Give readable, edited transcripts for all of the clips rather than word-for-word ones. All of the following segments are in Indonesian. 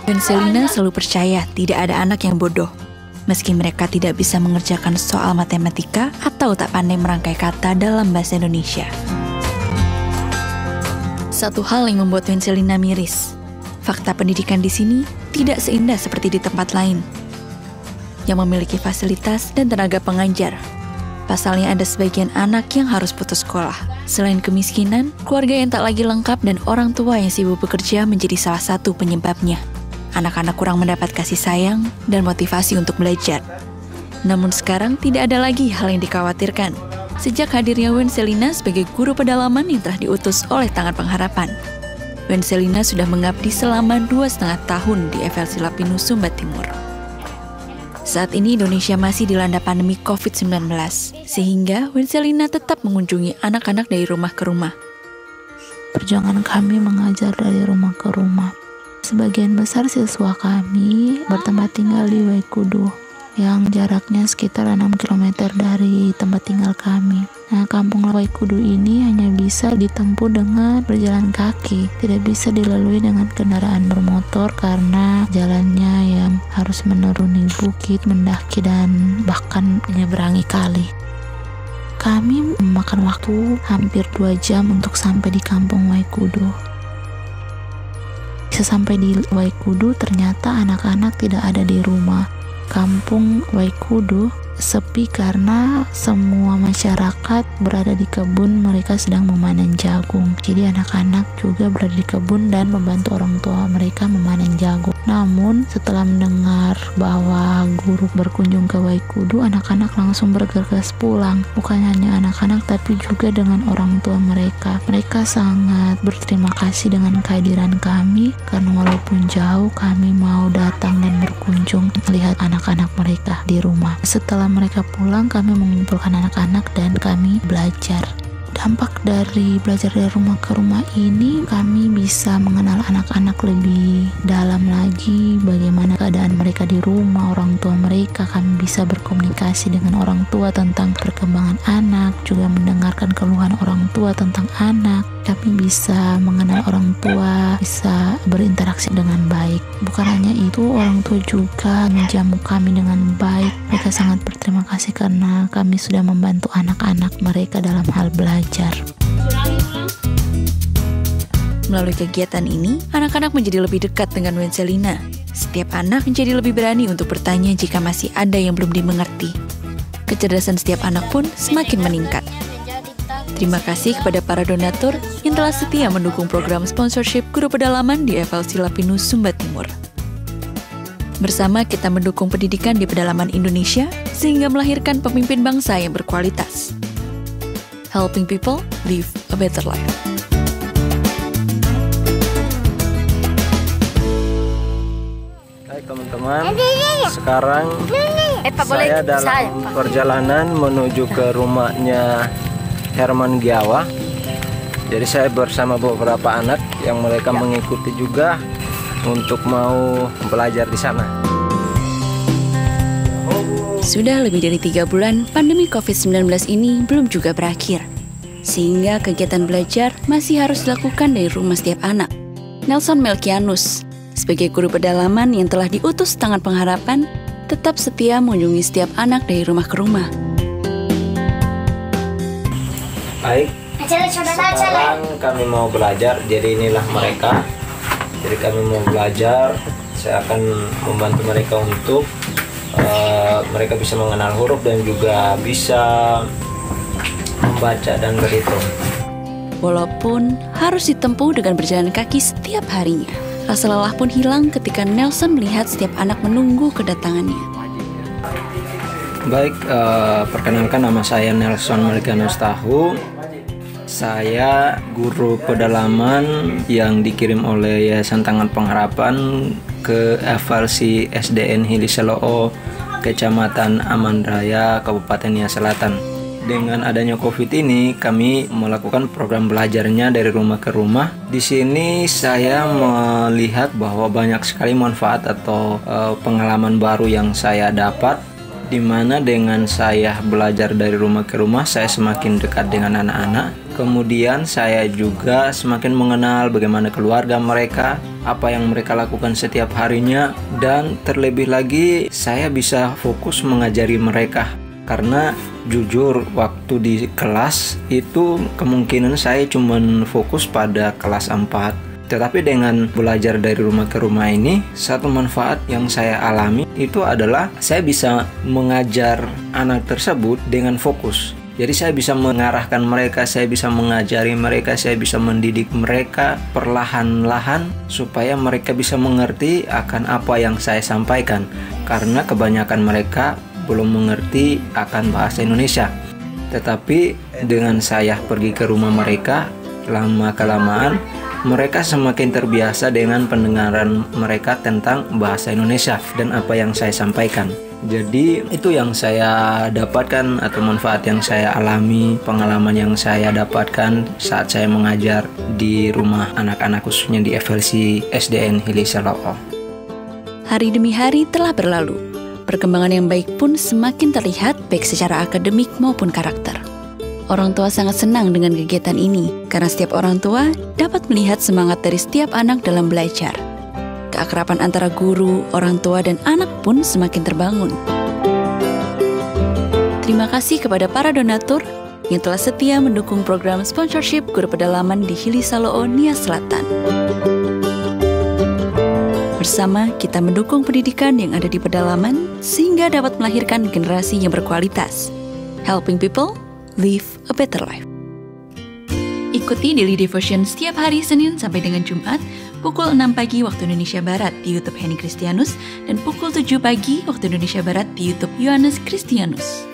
Dan Selina selalu percaya tidak ada anak yang bodoh. Meski mereka tidak bisa mengerjakan soal matematika atau tak pandai merangkai kata dalam bahasa Indonesia. Satu hal yang membuat Wenselina miris. Fakta pendidikan di sini tidak seindah seperti di tempat lain, yang memiliki fasilitas dan tenaga pengajar. Pasalnya ada sebagian anak yang harus putus sekolah. Selain kemiskinan, keluarga yang tak lagi lengkap dan orang tua yang sibuk bekerja menjadi salah satu penyebabnya. Anak-anak kurang mendapat kasih sayang dan motivasi untuk belajar. Namun sekarang tidak ada lagi hal yang dikhawatirkan. Sejak hadirnya Wenselina sebagai guru pedalaman yang telah diutus oleh Tangan Pengharapan. Wenselina sudah mengabdi selama 2,5 tahun di FLC Lapinus, Sumba Timur. Saat ini Indonesia masih dilanda pandemi COVID-19, sehingga Wenselina tetap mengunjungi anak-anak dari rumah ke rumah. Perjuangan kami mengajar dari rumah ke rumah. Sebagian besar siswa kami bertempat tinggal di Waikudu, yang jaraknya sekitar 6 km dari tempat tinggal kami. Nah, kampung Waikudu ini hanya bisa ditempuh dengan berjalan kaki, tidak bisa dilalui dengan kendaraan bermotor karena jalannya yang harus menuruni bukit, mendaki, dan bahkan menyeberangi kali. Kami memakan waktu hampir 2 jam untuk sampai di kampung Waikudu. Sesampai di Waikudu, ternyata anak-anak tidak ada di rumah. Kampung Waikudu sepi karena semua masyarakat berada di kebun, mereka sedang memanen jagung. Jadi anak-anak juga berada di kebun dan membantu orang tua mereka memanen jagung. Namun setelah mendengar bahwa guru berkunjung ke Waikudu, anak-anak langsung bergegas pulang. Bukan hanya anak-anak tapi juga dengan orang tua mereka. Mereka sangat berterima kasih dengan kehadiran kami karena walaupun jauh kami mau datang dan berkunjung melihat anak-anak mereka di rumah. Setelah mereka pulang, kami mengumpulkan anak-anak dan kami belajar. Dampak dari belajar dari rumah ke rumah ini, kami bisa mengenal anak-anak lebih dalam lagi, bagaimana keadaan mereka di rumah, orang tua mereka. Kami bisa berkomunikasi dengan orang tua tentang perkembangan anak, juga mendengarkan keluhan orang tua tentang anak. Kami bisa mengenal orang tua, bisa berinteraksi dengan baik. Bukan hanya itu, orang tua juga menjamu kami dengan baik. Mereka sangat berterima kasih karena kami sudah membantu anak-anak mereka dalam hal belajar. Melalui kegiatan ini, anak-anak menjadi lebih dekat dengan Wenselina. Setiap anak menjadi lebih berani untuk bertanya jika masih ada yang belum dimengerti. Kecerdasan setiap anak pun semakin meningkat. Terima kasih kepada para donatur yang telah setia mendukung program sponsorship guru pedalaman di FLC Lapinus, Sumba Timur. Bersama kita mendukung pendidikan di pedalaman Indonesia sehingga melahirkan pemimpin bangsa yang berkualitas. Helping people live a better life. Hai teman-teman, sekarang saya dalam perjalanan menuju ke rumahnya Herman Giawa. Jadi saya bersama beberapa anak yang mereka mengikuti juga untuk mau belajar di sana. Sudah lebih dari 3 bulan, pandemi COVID-19 ini belum juga berakhir. Sehingga kegiatan belajar masih harus dilakukan dari rumah setiap anak. Nelson Melkianus, sebagai guru pedalaman yang telah diutus Tangan Pengharapan, tetap setia mengunjungi setiap anak dari rumah ke rumah. Baik, sekarang kami mau belajar, jadi inilah mereka. Jadi kami mau belajar, saya akan membantu mereka untuk mereka bisa mengenal huruf dan juga bisa membaca dan berhitung. Walaupun harus ditempuh dengan berjalan kaki setiap harinya, rasa lelah pun hilang ketika Nelson melihat setiap anak menunggu kedatangannya. Baik, perkenalkan nama saya Nelson Melkianus Tahu. Saya guru pedalaman yang dikirim oleh Yayasan Tangan Pengharapan ke FLC SDN Hiliseloo, Kecamatan Aman Raya, Kabupaten Nia Selatan. Dengan adanya COVID ini, kami melakukan program belajarnya dari rumah ke rumah. Di sini saya melihat bahwa banyak sekali manfaat atau pengalaman baru yang saya dapat, di mana dengan saya belajar dari rumah ke rumah, saya semakin dekat dengan anak-anak. Kemudian saya juga semakin mengenal bagaimana keluarga mereka, apa yang mereka lakukan setiap harinya, dan terlebih lagi saya bisa fokus mengajari mereka. Karena jujur waktu di kelas itu kemungkinan saya cuma fokus pada kelas 4. Tetapi dengan belajar dari rumah ke rumah ini, satu manfaat yang saya alami itu adalah saya bisa mengajar anak tersebut dengan fokus. Jadi saya bisa mengarahkan mereka, saya bisa mengajari mereka, saya bisa mendidik mereka perlahan-lahan supaya mereka bisa mengerti akan apa yang saya sampaikan. Karena kebanyakan mereka belum mengerti akan bahasa Indonesia. Tetapi dengan saya pergi ke rumah mereka, lama-kelamaan mereka semakin terbiasa dengan pendengaran mereka tentang bahasa Indonesia dan apa yang saya sampaikan. Jadi itu yang saya dapatkan atau manfaat yang saya alami, pengalaman yang saya dapatkan saat saya mengajar di rumah anak-anak khususnya di FLC SDN Hilisa Lo'o. Hari demi hari telah berlalu. Perkembangan yang baik pun semakin terlihat baik secara akademik maupun karakter. Orang tua sangat senang dengan kegiatan ini karena setiap orang tua dapat melihat semangat dari setiap anak dalam belajar. Keakraban antara guru, orang tua, dan anak pun semakin terbangun. Terima kasih kepada para donatur yang telah setia mendukung program sponsorship guru pedalaman di Hilisa Lo'o, Nia Selatan. Bersama kita mendukung pendidikan yang ada di pedalaman sehingga dapat melahirkan generasi yang berkualitas. Helping people live a better life. Ikuti Daily Devotion setiap hari Senin sampai dengan Jumat pukul 6 pagi waktu Indonesia Barat di YouTube Henny Kristianus dan pukul 7 pagi waktu Indonesia Barat di YouTube Yohanes Kristianus.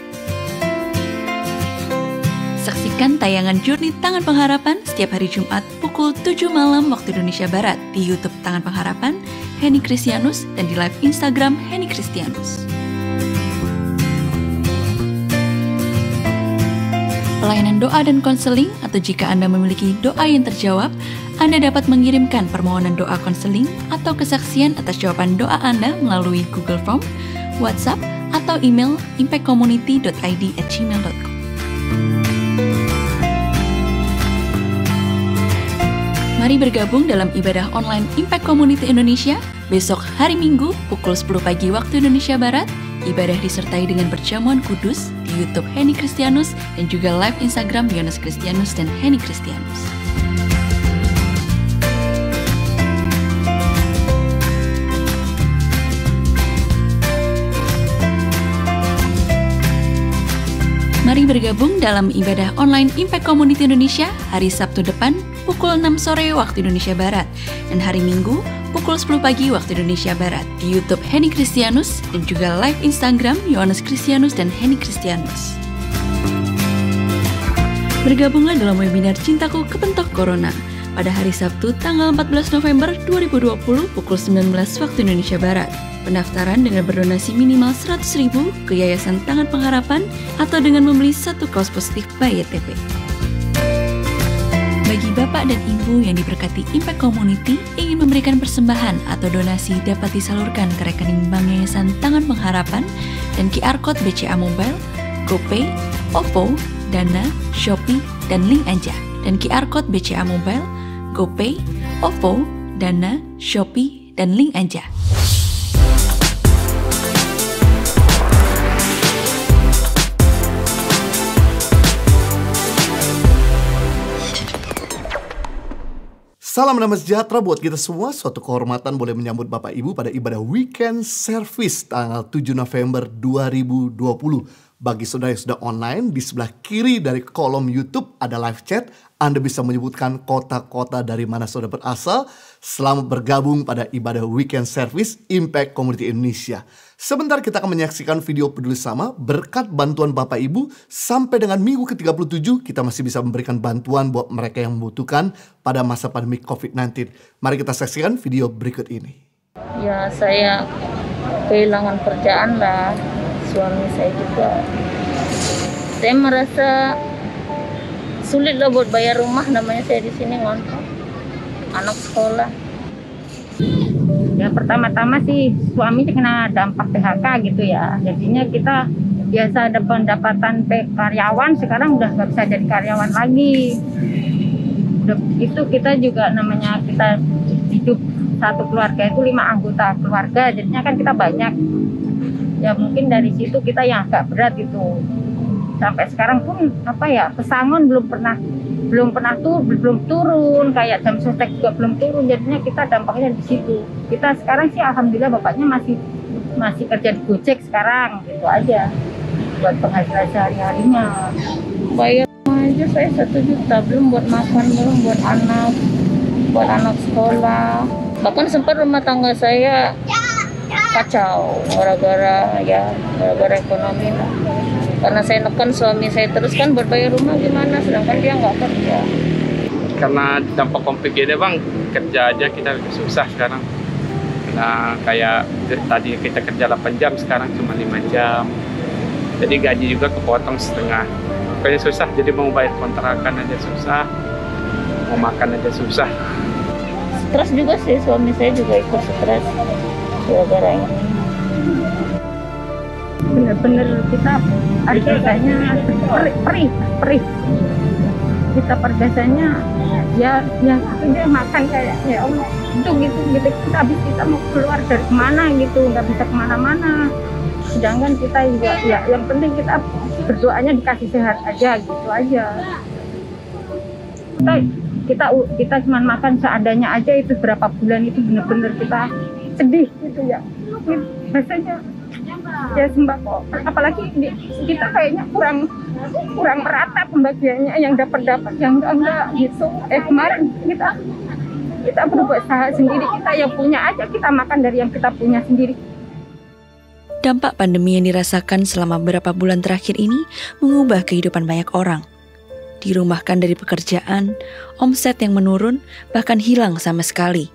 Saksikan tayangan Journey Tangan Pengharapan setiap hari Jumat pukul 7 malam waktu Indonesia Barat di YouTube Tangan Pengharapan Henny Kristianus dan di live Instagram Henny Kristianus. Pelayanan doa dan konseling, atau jika Anda memiliki doa yang terjawab, Anda dapat mengirimkan permohonan doa konseling atau kesaksian atas jawaban doa Anda melalui Google Form, WhatsApp, atau email impactcommunity.id@gmail.com. Mari bergabung dalam ibadah online Impact Community Indonesia besok hari Minggu pukul 10 pagi waktu Indonesia Barat. Ibadah disertai dengan perjamuan kudus di YouTube Henny Kristianus dan juga live Instagram Yohanes Kristianus dan Henny Kristianus. Mari bergabung dalam ibadah online Impact Community Indonesia hari Sabtu depan pukul 6 sore waktu Indonesia Barat dan hari Minggu pukul 10 pagi waktu Indonesia Barat di YouTube Henny Kristianus dan juga live Instagram Yohanes Kristianus dan Henny Kristianus. Bergabunglah dalam webinar Cintaku Kepentok Corona pada hari Sabtu tanggal 14 November 2020 pukul 19 waktu Indonesia Barat. Pendaftaran dengan berdonasi minimal 100.000 ke Yayasan Tangan Pengharapan atau dengan membeli satu kaos positif by YTP. Bagi Bapak dan Ibu yang diberkati Impact Community ingin memberikan persembahan atau donasi dapat disalurkan ke rekening bank Yayasan Tangan Pengharapan dan QR Code BCA Mobile, GoPay, OVO, Dana, Shopee, dan link aja. Dan QR Code BCA Mobile, GoPay, OVO, Dana, Shopee, dan link aja. Salam damai sejahtera buat kita semua. Suatu kehormatan boleh menyambut Bapak Ibu pada ibadah weekend service tanggal 7 November 2020. Bagi saudara yang sudah online, di sebelah kiri dari kolom YouTube ada live chat. Anda bisa menyebutkan kota-kota dari mana saudara berasal. Selamat bergabung pada ibadah weekend service Impact Community Indonesia. Sebentar kita akan menyaksikan video peduli sama. Berkat bantuan Bapak Ibu, sampai dengan minggu ke-37 kita masih bisa memberikan bantuan buat mereka yang membutuhkan pada masa pandemi COVID-19. Mari kita saksikan video berikut ini. Ya, saya kehilangan kerjaan lah. Suami saya juga. Saya merasa sulit lah buat bayar rumah, namanya saya di sini ngontrak. Anak sekolah. Ya pertama-tama sih suami kena dampak PHK gitu ya. Jadinya kita biasa ada pendapatan karyawan, sekarang udah nggak bisa jadi karyawan lagi. Itu kita juga namanya kita hidup satu keluarga itu 5 anggota keluarga, jadinya kan kita banyak ya, mungkin dari situ kita yang agak berat gitu. Sampai sekarang pun pesangon belum pernah turun, kayak jam sostek juga belum turun, jadinya kita dampaknya di situ. Kita sekarang sih alhamdulillah bapaknya masih kerja di Gojek sekarang, gitu aja buat penghasilan sehari-harinya. Bayar aja saya 1 juta, belum buat makan, belum buat anak sekolah. Bahkan sempat rumah tangga saya kacau gara-gara ekonomi lah. Karena saya neken suami saya terus kan buat bayar rumah gimana, sedangkan dia nggak kerja. Karena dampak konflik ini bang, kerja aja kita susah sekarang. Nah kayak tadi kita kerja 8 jam, sekarang cuma 5 jam. Jadi gaji juga kepotong setengah. Pokoknya susah, jadi mau bayar kontrakan aja susah, mau makan aja susah. Stres juga sih, suami saya juga ikut stres gara-gara ini. Bener-bener kita harganya perih. Kita pergasanya ya dia makan kayak ya Allah gitu kita habis kita mau keluar dari kemana gitu, nggak bisa kemana-mana. Sedangkan kita juga ya yang penting kita berdoanya dikasih sehat aja gitu aja. Kita cuma makan seadanya aja, itu berapa bulan itu bener-bener kita sedih gitu ya. Rasanya ya sembako, apalagi kita kayaknya kurang merata pembagiannya, yang dapat yang enggak gitu. Kemarin kita berusaha sendiri, kita yang punya aja kita makan dari yang kita punya sendiri. Dampak pandemi yang dirasakan selama beberapa bulan terakhir ini mengubah kehidupan banyak orang. Dirumahkan dari pekerjaan, omset yang menurun, bahkan hilang sama sekali.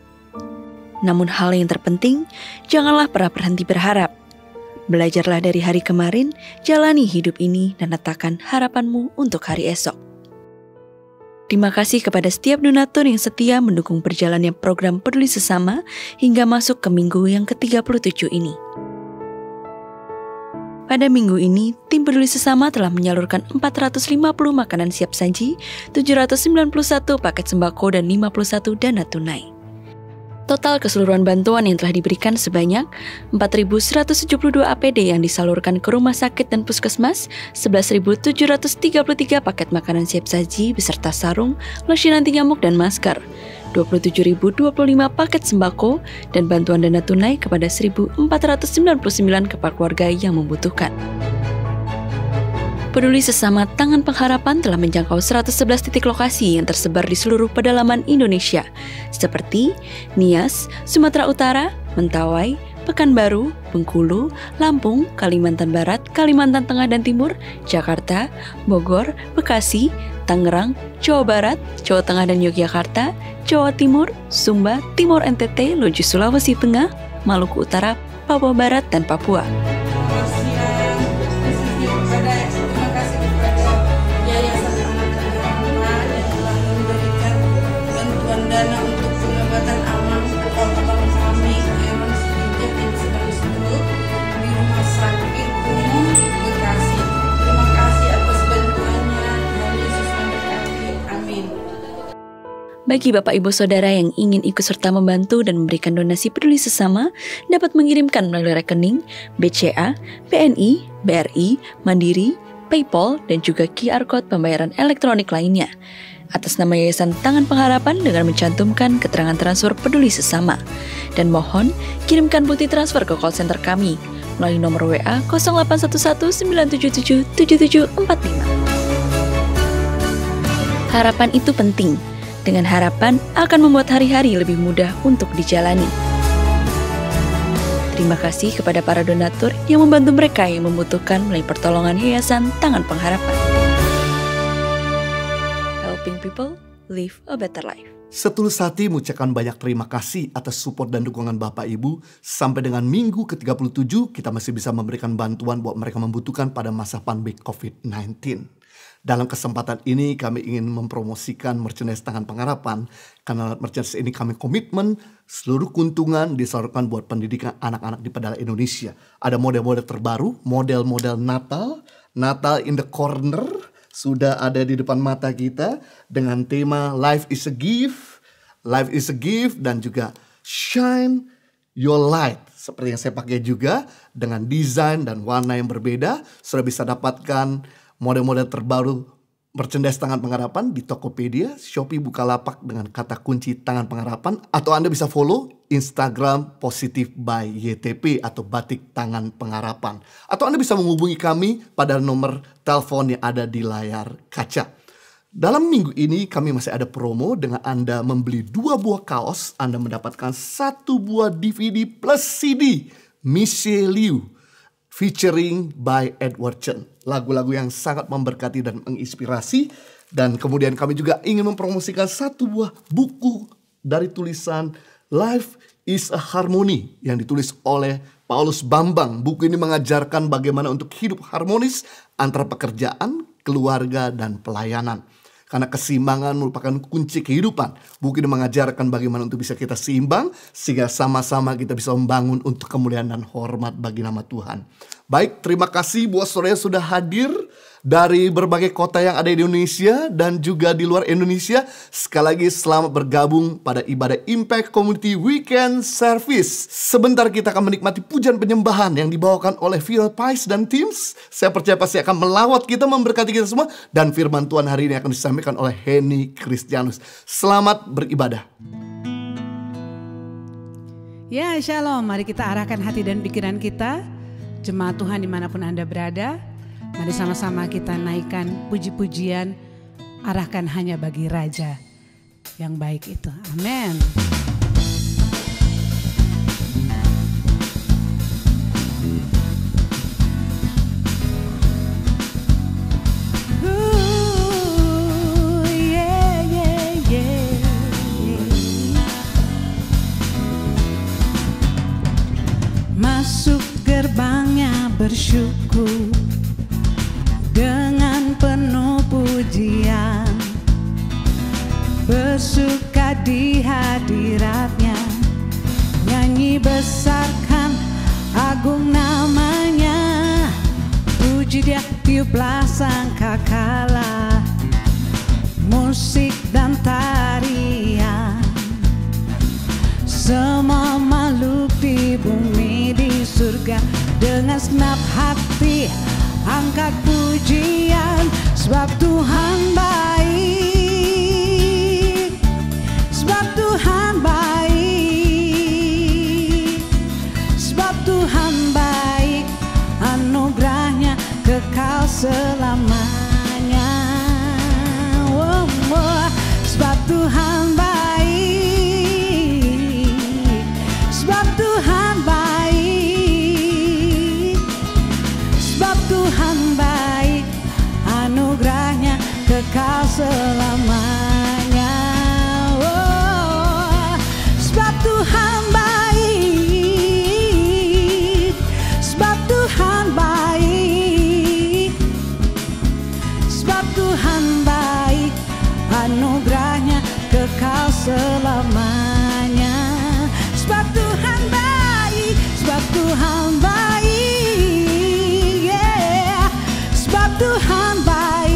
Namun hal yang terpenting, janganlah pernah berhenti berharap. Belajarlah dari hari kemarin, jalani hidup ini dan letakkan harapanmu untuk hari esok. Terima kasih kepada setiap donatur yang setia mendukung berjalannya program Peduli Sesama hingga masuk ke minggu yang ke-37 ini. Pada minggu ini, tim Peduli Sesama telah menyalurkan 450 makanan siap saji, 791 paket sembako, dan 51 dana tunai. Total keseluruhan bantuan yang telah diberikan sebanyak 4.172 APD yang disalurkan ke rumah sakit dan puskesmas, 11.733 paket makanan siap saji beserta sarung, lotion anti nyamuk dan masker, 27.025 paket sembako, dan bantuan dana tunai kepada 1.499 kepala keluarga yang membutuhkan. Peduli Sesama Tangan Pengharapan telah menjangkau 111 titik lokasi yang tersebar di seluruh pedalaman Indonesia, seperti Nias, Sumatera Utara, Mentawai, Pekanbaru, Bengkulu, Lampung, Kalimantan Barat, Kalimantan Tengah dan Timur, Jakarta, Bogor, Bekasi, Tangerang, Jawa Barat, Jawa Tengah dan Yogyakarta, Jawa Timur, Sumba, Timur NTT, Luju Sulawesi Tengah, Maluku Utara, Papua Barat, dan Papua. Bagi Bapak Ibu Saudara yang ingin ikut serta membantu dan memberikan donasi Peduli Sesama, dapat mengirimkan melalui rekening BCA, BNI, BRI, Mandiri, PayPal, dan juga QR Code pembayaran elektronik lainnya atas nama Yayasan Tangan Pengharapan dengan mencantumkan keterangan transfer Peduli Sesama. Dan mohon kirimkan bukti transfer ke call center kami melalui nomor WA 0811 977 7745. Harapan itu penting. Dengan harapan akan membuat hari-hari lebih mudah untuk dijalani. Terima kasih kepada para donatur yang membantu mereka yang membutuhkan melalui pertolongan Yayasan Tangan Pengharapan. Helping people live a better life. Setulus hati mengucapkan banyak terima kasih atas support dan dukungan Bapak Ibu. Sampai dengan minggu ke-37 kita masih bisa memberikan bantuan buat mereka membutuhkan pada masa pandemi COVID-19. Dalam kesempatan ini kami ingin mempromosikan merchandise Tangan Pengharapan. Karena merchandise ini kami komitmen seluruh keuntungan disalurkan buat pendidikan anak-anak di pedalaman Indonesia. Ada model-model terbaru, model-model Natal in the corner sudah ada di depan mata kita dengan tema Life is a Gift, Life is a Gift, dan juga Shine Your Light. Seperti yang saya pakai juga dengan desain dan warna yang berbeda. Sudah bisa dapatkan model-model terbaru merchandise Tangan Pengharapan di Tokopedia, Shopee, Bukalapak dengan kata kunci Tangan Pengharapan. Atau Anda bisa follow Instagram Positif by YTP atau Batik Tangan Pengharapan. Atau Anda bisa menghubungi kami pada nomor telepon yang ada di layar kaca. Dalam minggu ini kami masih ada promo. Dengan Anda membeli 2 buah kaos, Anda mendapatkan 1 buah DVD plus CD Michelle Liu featuring by Edward Chen. Lagu-lagu yang sangat memberkati dan menginspirasi. Dan kemudian kami juga ingin mempromosikan 1 buah buku dari tulisan Life is a Harmony yang ditulis oleh Paulus Bambang. Buku ini mengajarkan bagaimana untuk hidup harmonis antara pekerjaan, keluarga, dan pelayanan. Karena keseimbangan merupakan kunci kehidupan. Buku ini mengajarkan bagaimana untuk bisa kita seimbang, sehingga sama-sama kita bisa membangun untuk kemuliaan dan hormat bagi nama Tuhan. Baik, terima kasih buat saudara yang sudah hadir dari berbagai kota yang ada di Indonesia dan juga di luar Indonesia. Sekali lagi selamat bergabung pada ibadah Impact Community Weekend Service. Sebentar kita akan menikmati pujian penyembahan yang dibawakan oleh Phil Pais dan Teams. Saya percaya pasti akan melawat kita, memberkati kita semua. Dan firman Tuhan hari ini akan disampaikan oleh Henny Kristianus. Selamat beribadah. Ya, shalom. Mari kita arahkan hati dan pikiran kita. Jemaat Tuhan dimanapun Anda berada. Mari sama-sama kita naikkan puji-pujian, arahkan hanya bagi Raja yang baik itu. Amin. Masuk gerbangnya bersyukur dengan penuh pujian, bersuka di hadiratnya, nyanyi besarkan agung namanya, puji dia tiuplah sangkakala, musik dan tarian, semua makhluk di bumi di surga dengan segenap hati angkat pujian, sebab Tuhan baik, sebab Tuhan baik, sebab Tuhan baik, anugerahnya kekal selamanya. Oh, oh, sebab Tuhan baik, sebab Tuhan baik, Tuhan baik, anugerahnya kekal selamanya. Oh, sebab Tuhan baik, sebab Tuhan baik, sebab Tuhan baik, anugerahnya kekal selamanya. Sebab Tuhan baik, sebab Tuhan baik, Tuhan baik,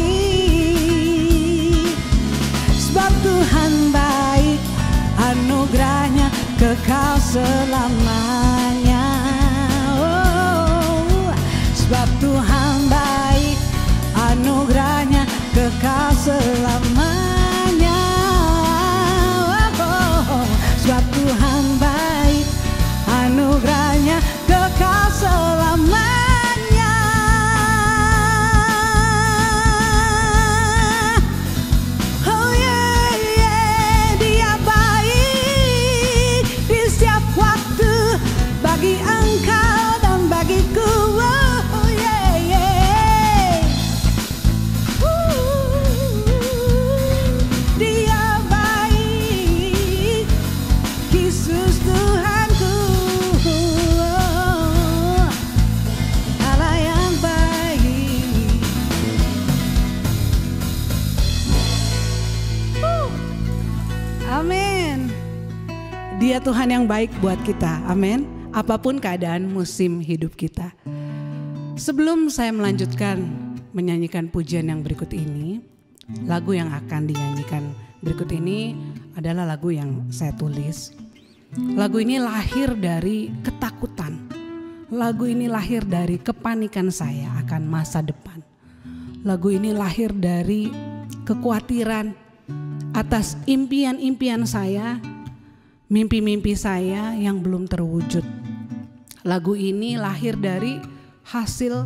dia Tuhan yang baik buat kita. Amin. Apapun keadaan musim hidup kita. Sebelum saya melanjutkan menyanyikan pujian yang berikut ini, lagu yang akan dinyanyikan berikut ini adalah lagu yang saya tulis. Lagu ini lahir dari ketakutan. Lagu ini lahir dari kepanikan saya akan masa depan. Lagu ini lahir dari kekhawatiran atas impian-impian saya, mimpi-mimpi saya yang belum terwujud. Lagu ini lahir dari hasil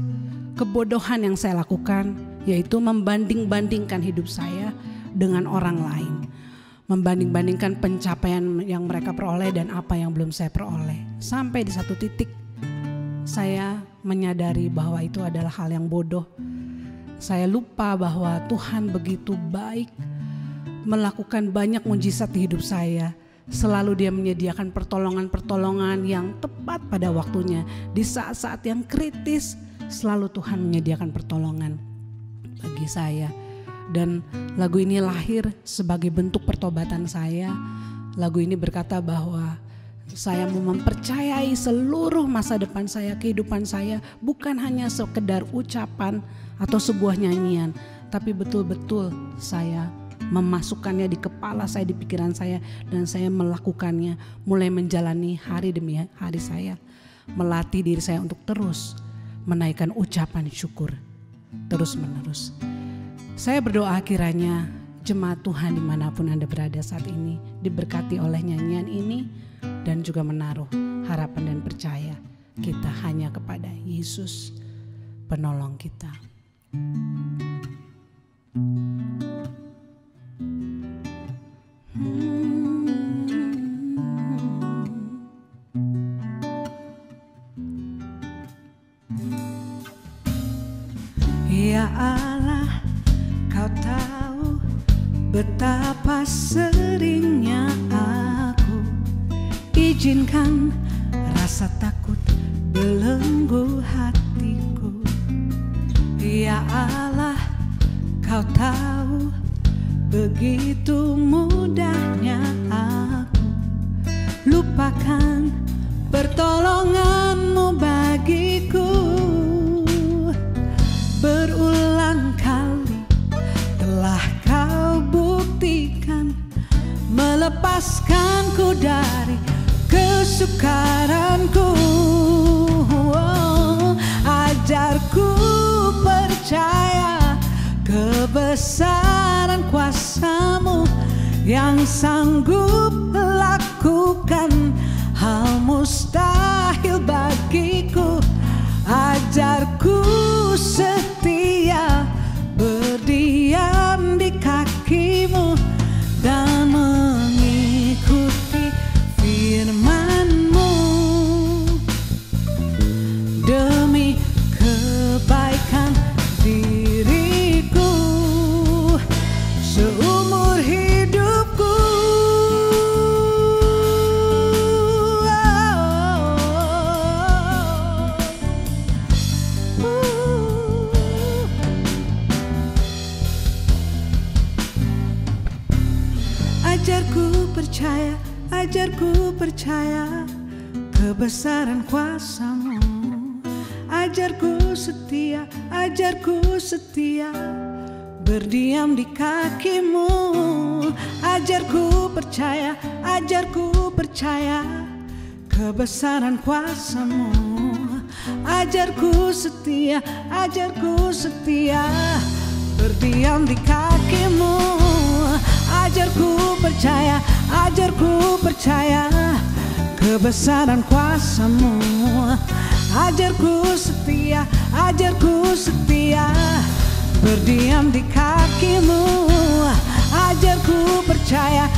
kebodohan yang saya lakukan, yaitu membanding-bandingkan hidup saya dengan orang lain. Membanding-bandingkan pencapaian yang mereka peroleh dan apa yang belum saya peroleh. Sampai di satu titik saya menyadari bahwa itu adalah hal yang bodoh. Saya lupa bahwa Tuhan begitu baik, melakukan banyak mujizat di hidup saya. Selalu dia menyediakan pertolongan-pertolongan yang tepat pada waktunya. Di saat-saat yang kritis selalu Tuhan menyediakan pertolongan bagi saya. Dan lagu ini lahir sebagai bentuk pertobatan saya. Lagu ini berkata bahwa saya mau mempercayai seluruh masa depan saya, kehidupan saya, bukan hanya sekedar ucapan atau sebuah nyanyian, tapi betul-betul saya memasukkannya di kepala saya, di pikiran saya, dan saya melakukannya, mulai menjalani hari demi hari saya, melatih diri saya untuk terus menaikkan ucapan syukur terus menerus. Saya berdoa kiranya jemaat Tuhan dimanapun Anda berada saat ini diberkati oleh nyanyian ini dan juga menaruh harapan dan percaya kita hanya kepada Yesus penolong kita. Ya Allah, Kau tahu betapa seringnya aku izinkan rasa takut belenggu hatiku. Ya Allah, Kau tahu begitu mudahnya aku lupakan pertolongan-Mu bagiku. Berulang kali telah Kau buktikan melepaskanku dari kesukaranku. Ajarku percaya kebesaran kuasa-Mu yang sanggup lakukan hal mustahil bagiku. Ajarku setia berdiam di kaki-Mu dan mengikuti firman-Mu demi kebaikan diriku seumur hidupku. Ajarku percaya kebesaran kuasa-Mu. Ajarku setia berdiam di kaki-Mu. Ajarku percaya kebesaran kuasa-Mu. Ajarku setia berdiam di kaki-Mu. Ajarku percaya kebesaran kuasa-Mu. Ajarku setia berdiam di kaki-Mu. Ajarku percaya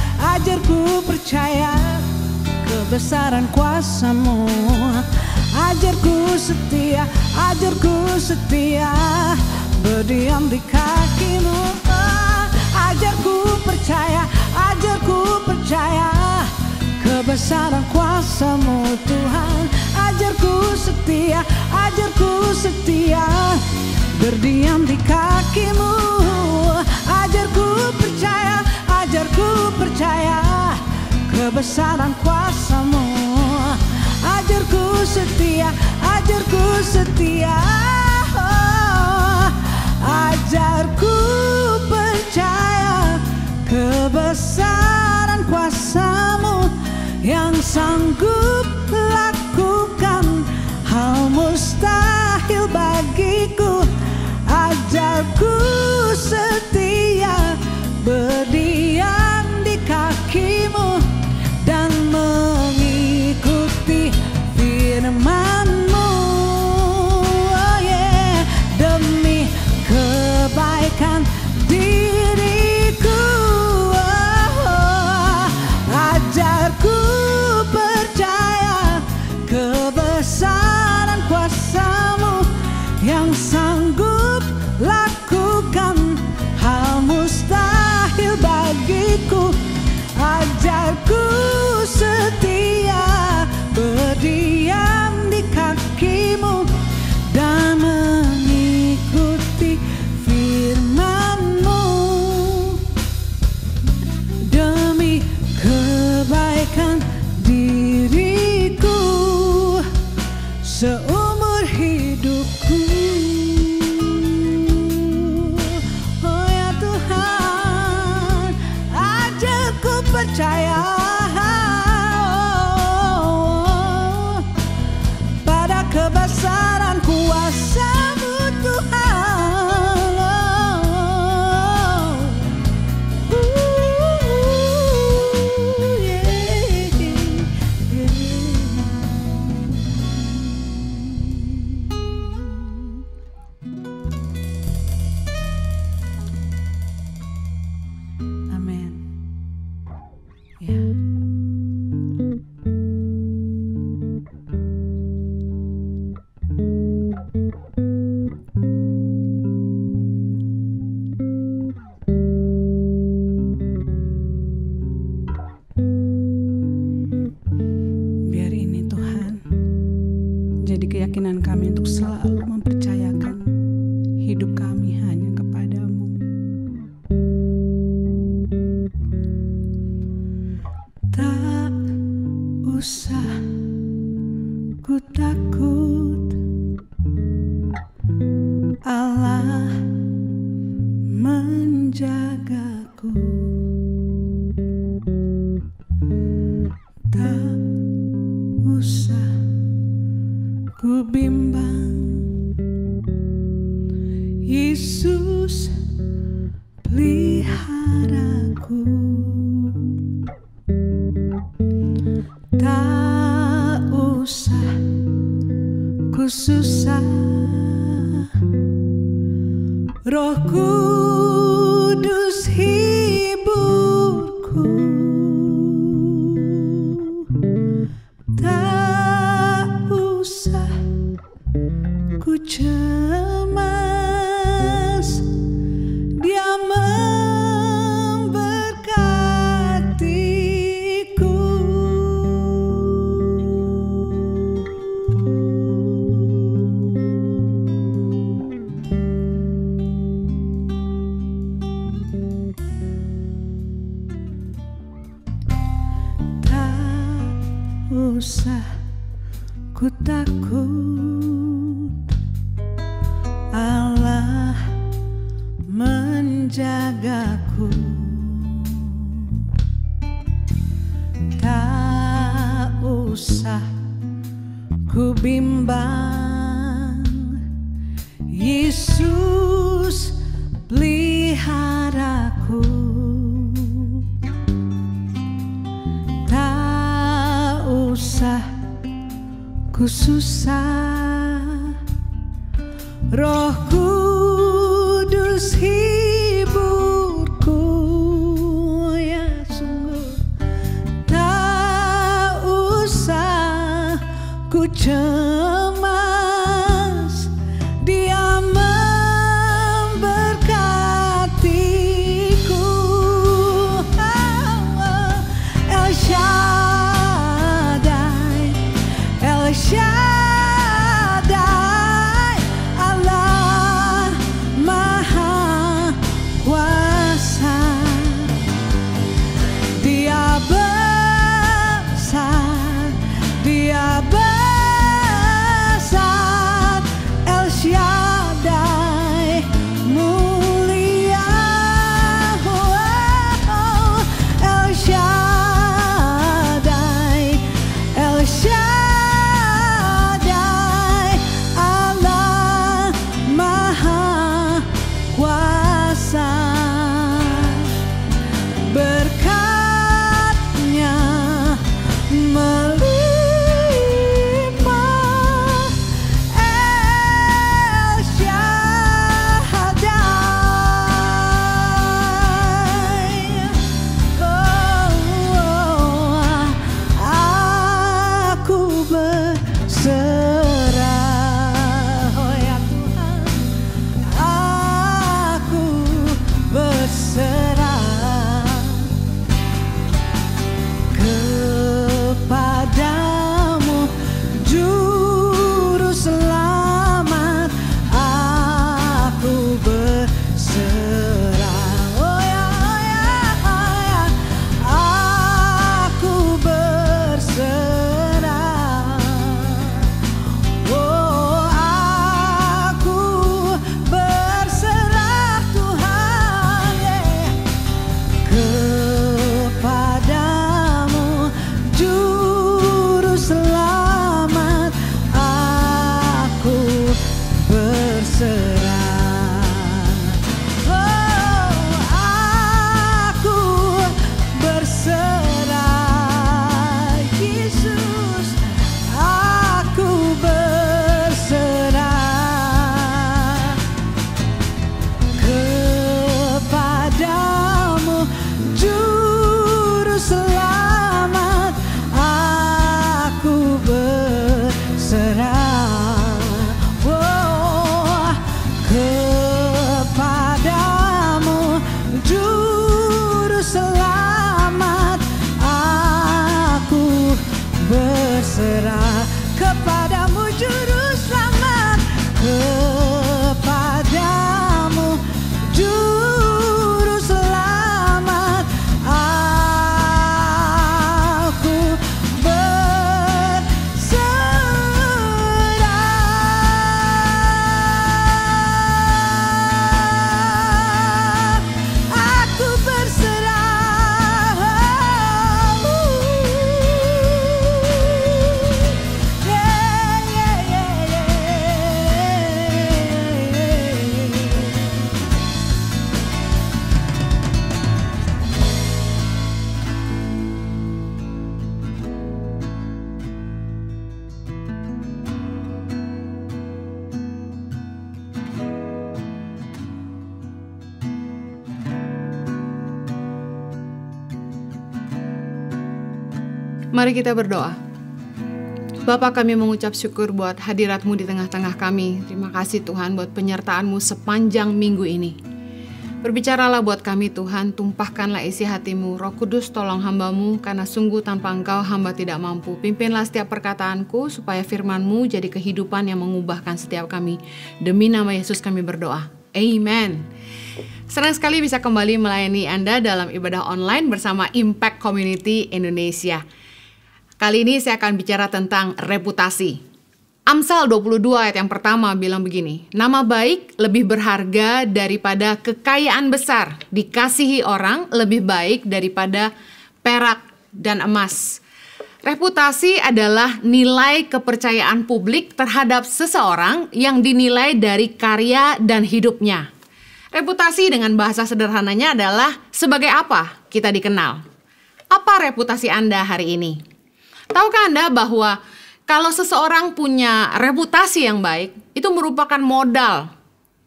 kebesaran kuasa-Mu. Ajarku setia berdiam di kaki-Mu. Ajarku percaya kebesaran kuasa-Mu Tuhan. Ajarku setia berdiam di kaki-Mu. Ajarku percaya kebesaran kuasa-Mu. Ajarku setia, ajarku setia, oh, ajarku percaya kebesaran kuasa-Mu yang sanggup lakukan hal mustahil bagiku. Ajarku setia berdiam di kaki-Mu dan mengikuti firman-Mu, oh yeah, demi kebaikan diriku, oh, ajarku percaya kebesaran kuasa-Mu yang sanggup lakukan hal mustahil bagiku. Ajarku setia berdiam di kaki-Mu dan mengikuti firman-Mu demi kebaikan diriku seumur hidupku. Oh ya Tuhan, ajarku percaya pada kebesaran kuasa-Mu Tuhan. Amin. Ya. Biar ini Tuhan jadi keyakinan kami untuk selalu mempercayakan hidup kami hanya kepada-Mu. Tak usah ku takut, Allah menjagaku. Tak usah ku bimbang, Yesus peliharaku. Tak usah ku susah, Roh Kudus hiburku. Tak usah ku cemas, Dia memberkatiku. Tak usah ku takut, Allah menjagaku. Tak usah ku bimbang, Yesus peliharaku. Tak usah ku susah, Roh Kudus hiburku. Ya sungguh tak usah ku cemas, Dia memberkatiku. El Shaddai, El Shaddai, Allah Maha Kuasa. Dia berserah kepadamu juru selamat, kepadamu juru selamat. Aku berserah, aku berserah. Yeah, yeah, yeah, Mari kita berdoa. Bapa, kami mengucap syukur buat hadirat-Mu di tengah-tengah kami. Terima kasih Tuhan buat penyertaan-Mu sepanjang minggu ini. Berbicaralah buat kami Tuhan, tumpahkanlah isi hati-Mu. Roh Kudus tolong hamba-Mu, karena sungguh tanpa Engkau hamba tidak mampu. Pimpinlah setiap perkataanku supaya firman-Mu jadi kehidupan yang mengubahkan setiap kami. Demi nama Yesus kami berdoa. Amen. Senang sekali bisa kembali melayani Anda dalam ibadah online bersama Impact Community Indonesia. Kali ini saya akan bicara tentang reputasi. Amsal 22 ayat yang pertama bilang begini, nama baik lebih berharga daripada kekayaan besar, dikasihi orang lebih baik daripada perak dan emas. Reputasi adalah nilai kepercayaan publik terhadap seseorang yang dinilai dari karya dan hidupnya. Reputasi dengan bahasa sederhananya adalah sebagai apa kita dikenal. Apa reputasi Anda hari ini? Tahukah Anda bahwa kalau seseorang punya reputasi yang baik, itu merupakan modal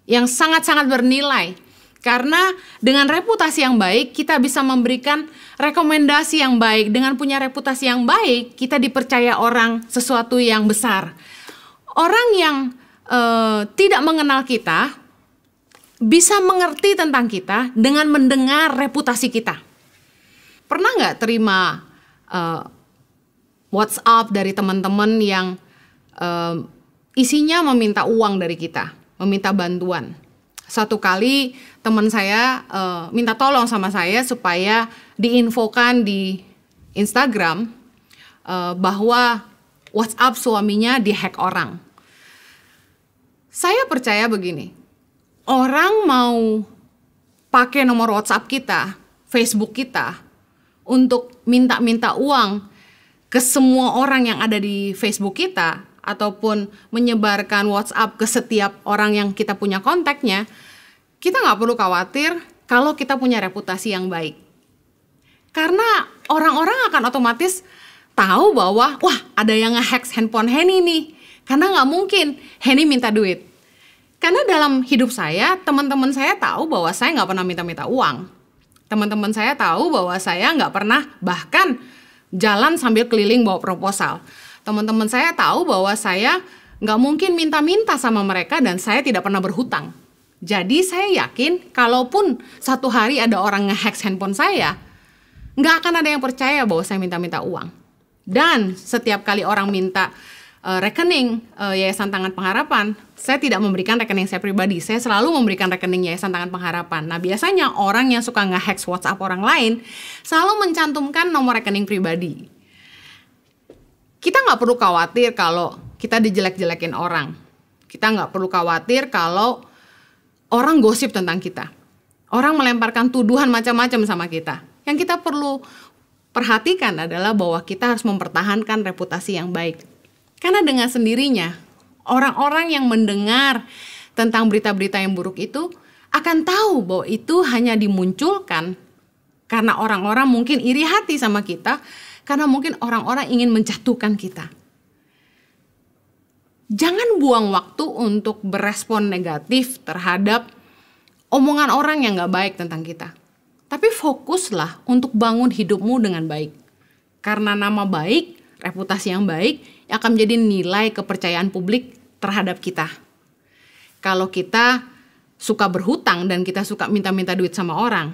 yang sangat-sangat bernilai. Karena dengan reputasi yang baik, kita bisa memberikan rekomendasi yang baik. Dengan punya reputasi yang baik, kita dipercaya orang sesuatu yang besar. Orang yang tidak mengenal kita, bisa mengerti tentang kita dengan mendengar reputasi kita. Pernah nggak terima WhatsApp dari teman-teman yang isinya meminta uang dari kita, meminta bantuan. Satu kali teman saya minta tolong sama saya supaya diinfokan di Instagram bahwa WhatsApp suaminya dihack orang. Saya percaya begini, orang mau pakai nomor WhatsApp kita, Facebook kita, untuk minta-minta uang ke semua orang yang ada di Facebook kita, ataupun menyebarkan WhatsApp ke setiap orang yang kita punya kontaknya, kita nggak perlu khawatir kalau kita punya reputasi yang baik. Karena orang-orang akan otomatis tahu bahwa, wah, ada yang nge-hack handphone Henny nih. Karena nggak mungkin Henny minta duit. Karena dalam hidup saya, teman-teman saya tahu bahwa saya nggak pernah minta-minta uang. Teman-teman saya tahu bahwa saya nggak pernah bahkan jalan sambil keliling bawa proposal. Teman-teman saya tahu bahwa saya nggak mungkin minta-minta sama mereka dan saya tidak pernah berhutang. Jadi saya yakin kalaupun satu hari ada orang nge-hack handphone saya, nggak akan ada yang percaya bahwa saya minta-minta uang. Dan setiap kali orang minta rekening Yayasan Tangan Pengharapan, saya tidak memberikan rekening saya pribadi. Saya selalu memberikan rekening Yayasan Tangan Pengharapan. Nah, biasanya orang yang suka nge-hack WhatsApp orang lain selalu mencantumkan nomor rekening pribadi. Kita nggak perlu khawatir kalau kita dijelek-jelekin orang. Kita nggak perlu khawatir kalau orang gosip tentang kita. Orang melemparkan tuduhan macam-macam sama kita. Yang kita perlu perhatikan adalah bahwa kita harus mempertahankan reputasi yang baik. Karena dengan sendirinya, orang-orang yang mendengar tentang berita-berita yang buruk itu akan tahu bahwa itu hanya dimunculkan karena orang-orang mungkin iri hati sama kita, karena mungkin orang-orang ingin menjatuhkan kita. Jangan buang waktu untuk berespon negatif terhadap omongan orang yang gak baik tentang kita. Tapi fokuslah untuk bangun hidupmu dengan baik. Karena nama baik, reputasi yang baik, akan menjadi nilai kepercayaan publik terhadap kita. Kalau kita suka berhutang dan kita suka minta-minta duit sama orang,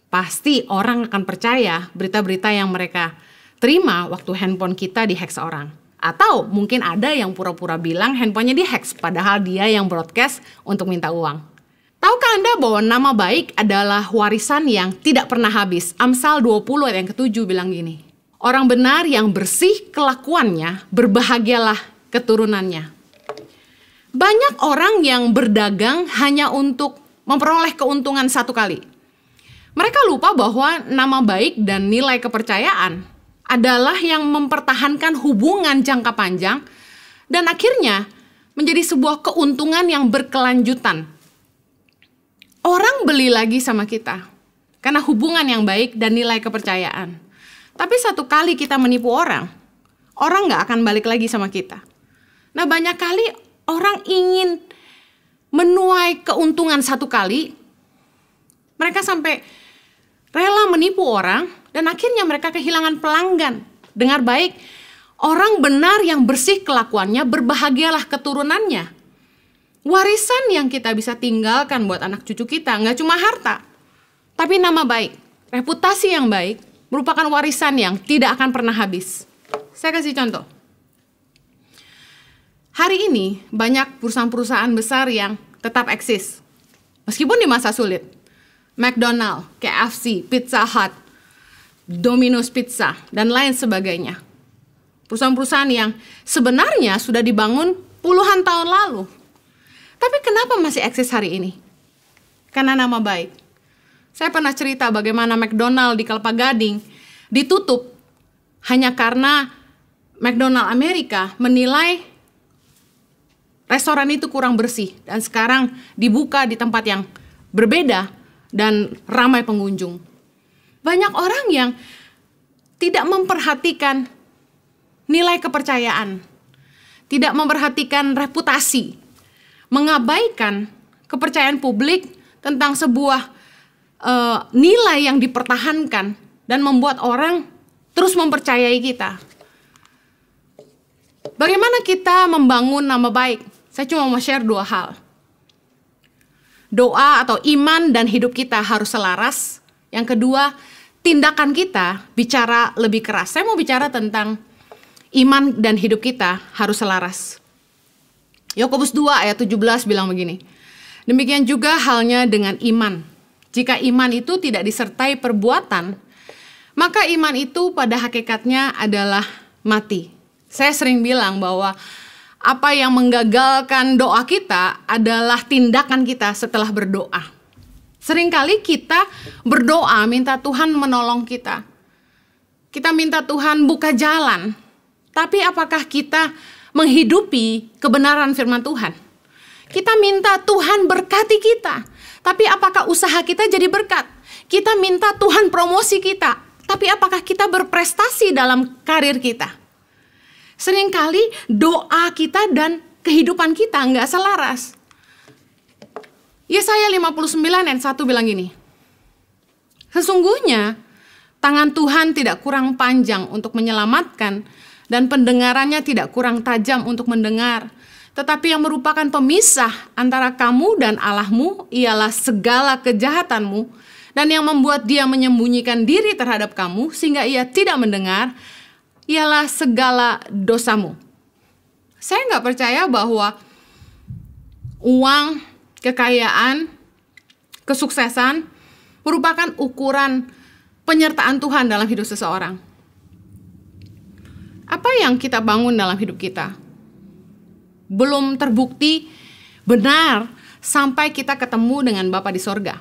pasti orang akan percaya berita-berita yang mereka terima waktu handphone kita dihack seorang. Atau mungkin ada yang pura-pura bilang handphonenya dihack, padahal dia yang broadcast untuk minta uang. Tahukah Anda bahwa nama baik adalah warisan yang tidak pernah habis? Amsal 20 ayat yang ke-7 bilang gini, orang benar yang bersih kelakuannya, berbahagialah keturunannya. Banyak orang yang berdagang hanya untuk memperoleh keuntungan satu kali. Mereka lupa bahwa nama baik dan nilai kepercayaan adalah yang mempertahankan hubungan jangka panjang dan akhirnya menjadi sebuah keuntungan yang berkelanjutan. Orang beli lagi sama kita karena hubungan yang baik dan nilai kepercayaan. Tapi satu kali kita menipu orang nggak akan balik lagi sama kita. Nah, banyak kali orang ingin menuai keuntungan satu kali, mereka sampai rela menipu orang, dan akhirnya mereka kehilangan pelanggan. Dengar baik, orang benar yang bersih kelakuannya, berbahagialah keturunannya. Warisan yang kita bisa tinggalkan buat anak cucu kita, nggak cuma harta, tapi nama baik, reputasi yang baik, merupakan warisan yang tidak akan pernah habis. Saya kasih contoh. Hari ini banyak perusahaan-perusahaan besar yang tetap eksis, meskipun di masa sulit. McDonald, KFC, Pizza Hut, Domino's Pizza, dan lain sebagainya. Perusahaan-perusahaan yang sebenarnya sudah dibangun puluhan tahun lalu. Tapi kenapa masih eksis hari ini? Karena nama baik. Saya pernah cerita bagaimana McDonald di Kelapa Gading ditutup hanya karena McDonald Amerika menilai restoran itu kurang bersih. Dan sekarang dibuka di tempat yang berbeda dan ramai pengunjung. Banyak orang yang tidak memperhatikan nilai kepercayaan, tidak memperhatikan reputasi, mengabaikan kepercayaan publik tentang sebuah nilai yang dipertahankan dan membuat orang terus mempercayai kita. Bagaimana kita membangun nama baik? Saya cuma mau share 2 hal. Doa atau iman dan hidup kita harus selaras. Yang kedua, tindakan kita bicara lebih keras. Saya mau bicara tentang iman dan hidup kita harus selaras. Yakobus 2 ayat 17 bilang begini, demikian juga halnya dengan iman. Jika iman itu tidak disertai perbuatan, maka iman itu pada hakikatnya adalah mati. Saya sering bilang bahwa apa yang menggagalkan doa kita adalah tindakan kita setelah berdoa. Seringkali kita berdoa minta Tuhan menolong kita. Kita minta Tuhan buka jalan. Tapi apakah kita menghidupi kebenaran firman Tuhan? Kita minta Tuhan berkati kita. Tapi apakah usaha kita jadi berkat? Kita minta Tuhan promosi kita. Tapi apakah kita berprestasi dalam karir kita? Seringkali doa kita dan kehidupan kita nggak selaras. Yesaya 59 ayat 1 bilang gini, sesungguhnya tangan Tuhan tidak kurang panjang untuk menyelamatkan dan pendengarannya tidak kurang tajam untuk mendengar. Tetapi yang merupakan pemisah antara kamu dan Allahmu ialah segala kejahatanmu dan yang membuat dia menyembunyikan diri terhadap kamu sehingga ia tidak mendengar ialah segala dosamu. Saya nggak percaya bahwa uang, kekayaan, kesuksesan merupakan ukuran penyertaan Tuhan dalam hidup seseorang. Apa yang kita bangun dalam hidup kita belum terbukti benar sampai kita ketemu dengan Bapa di sorga.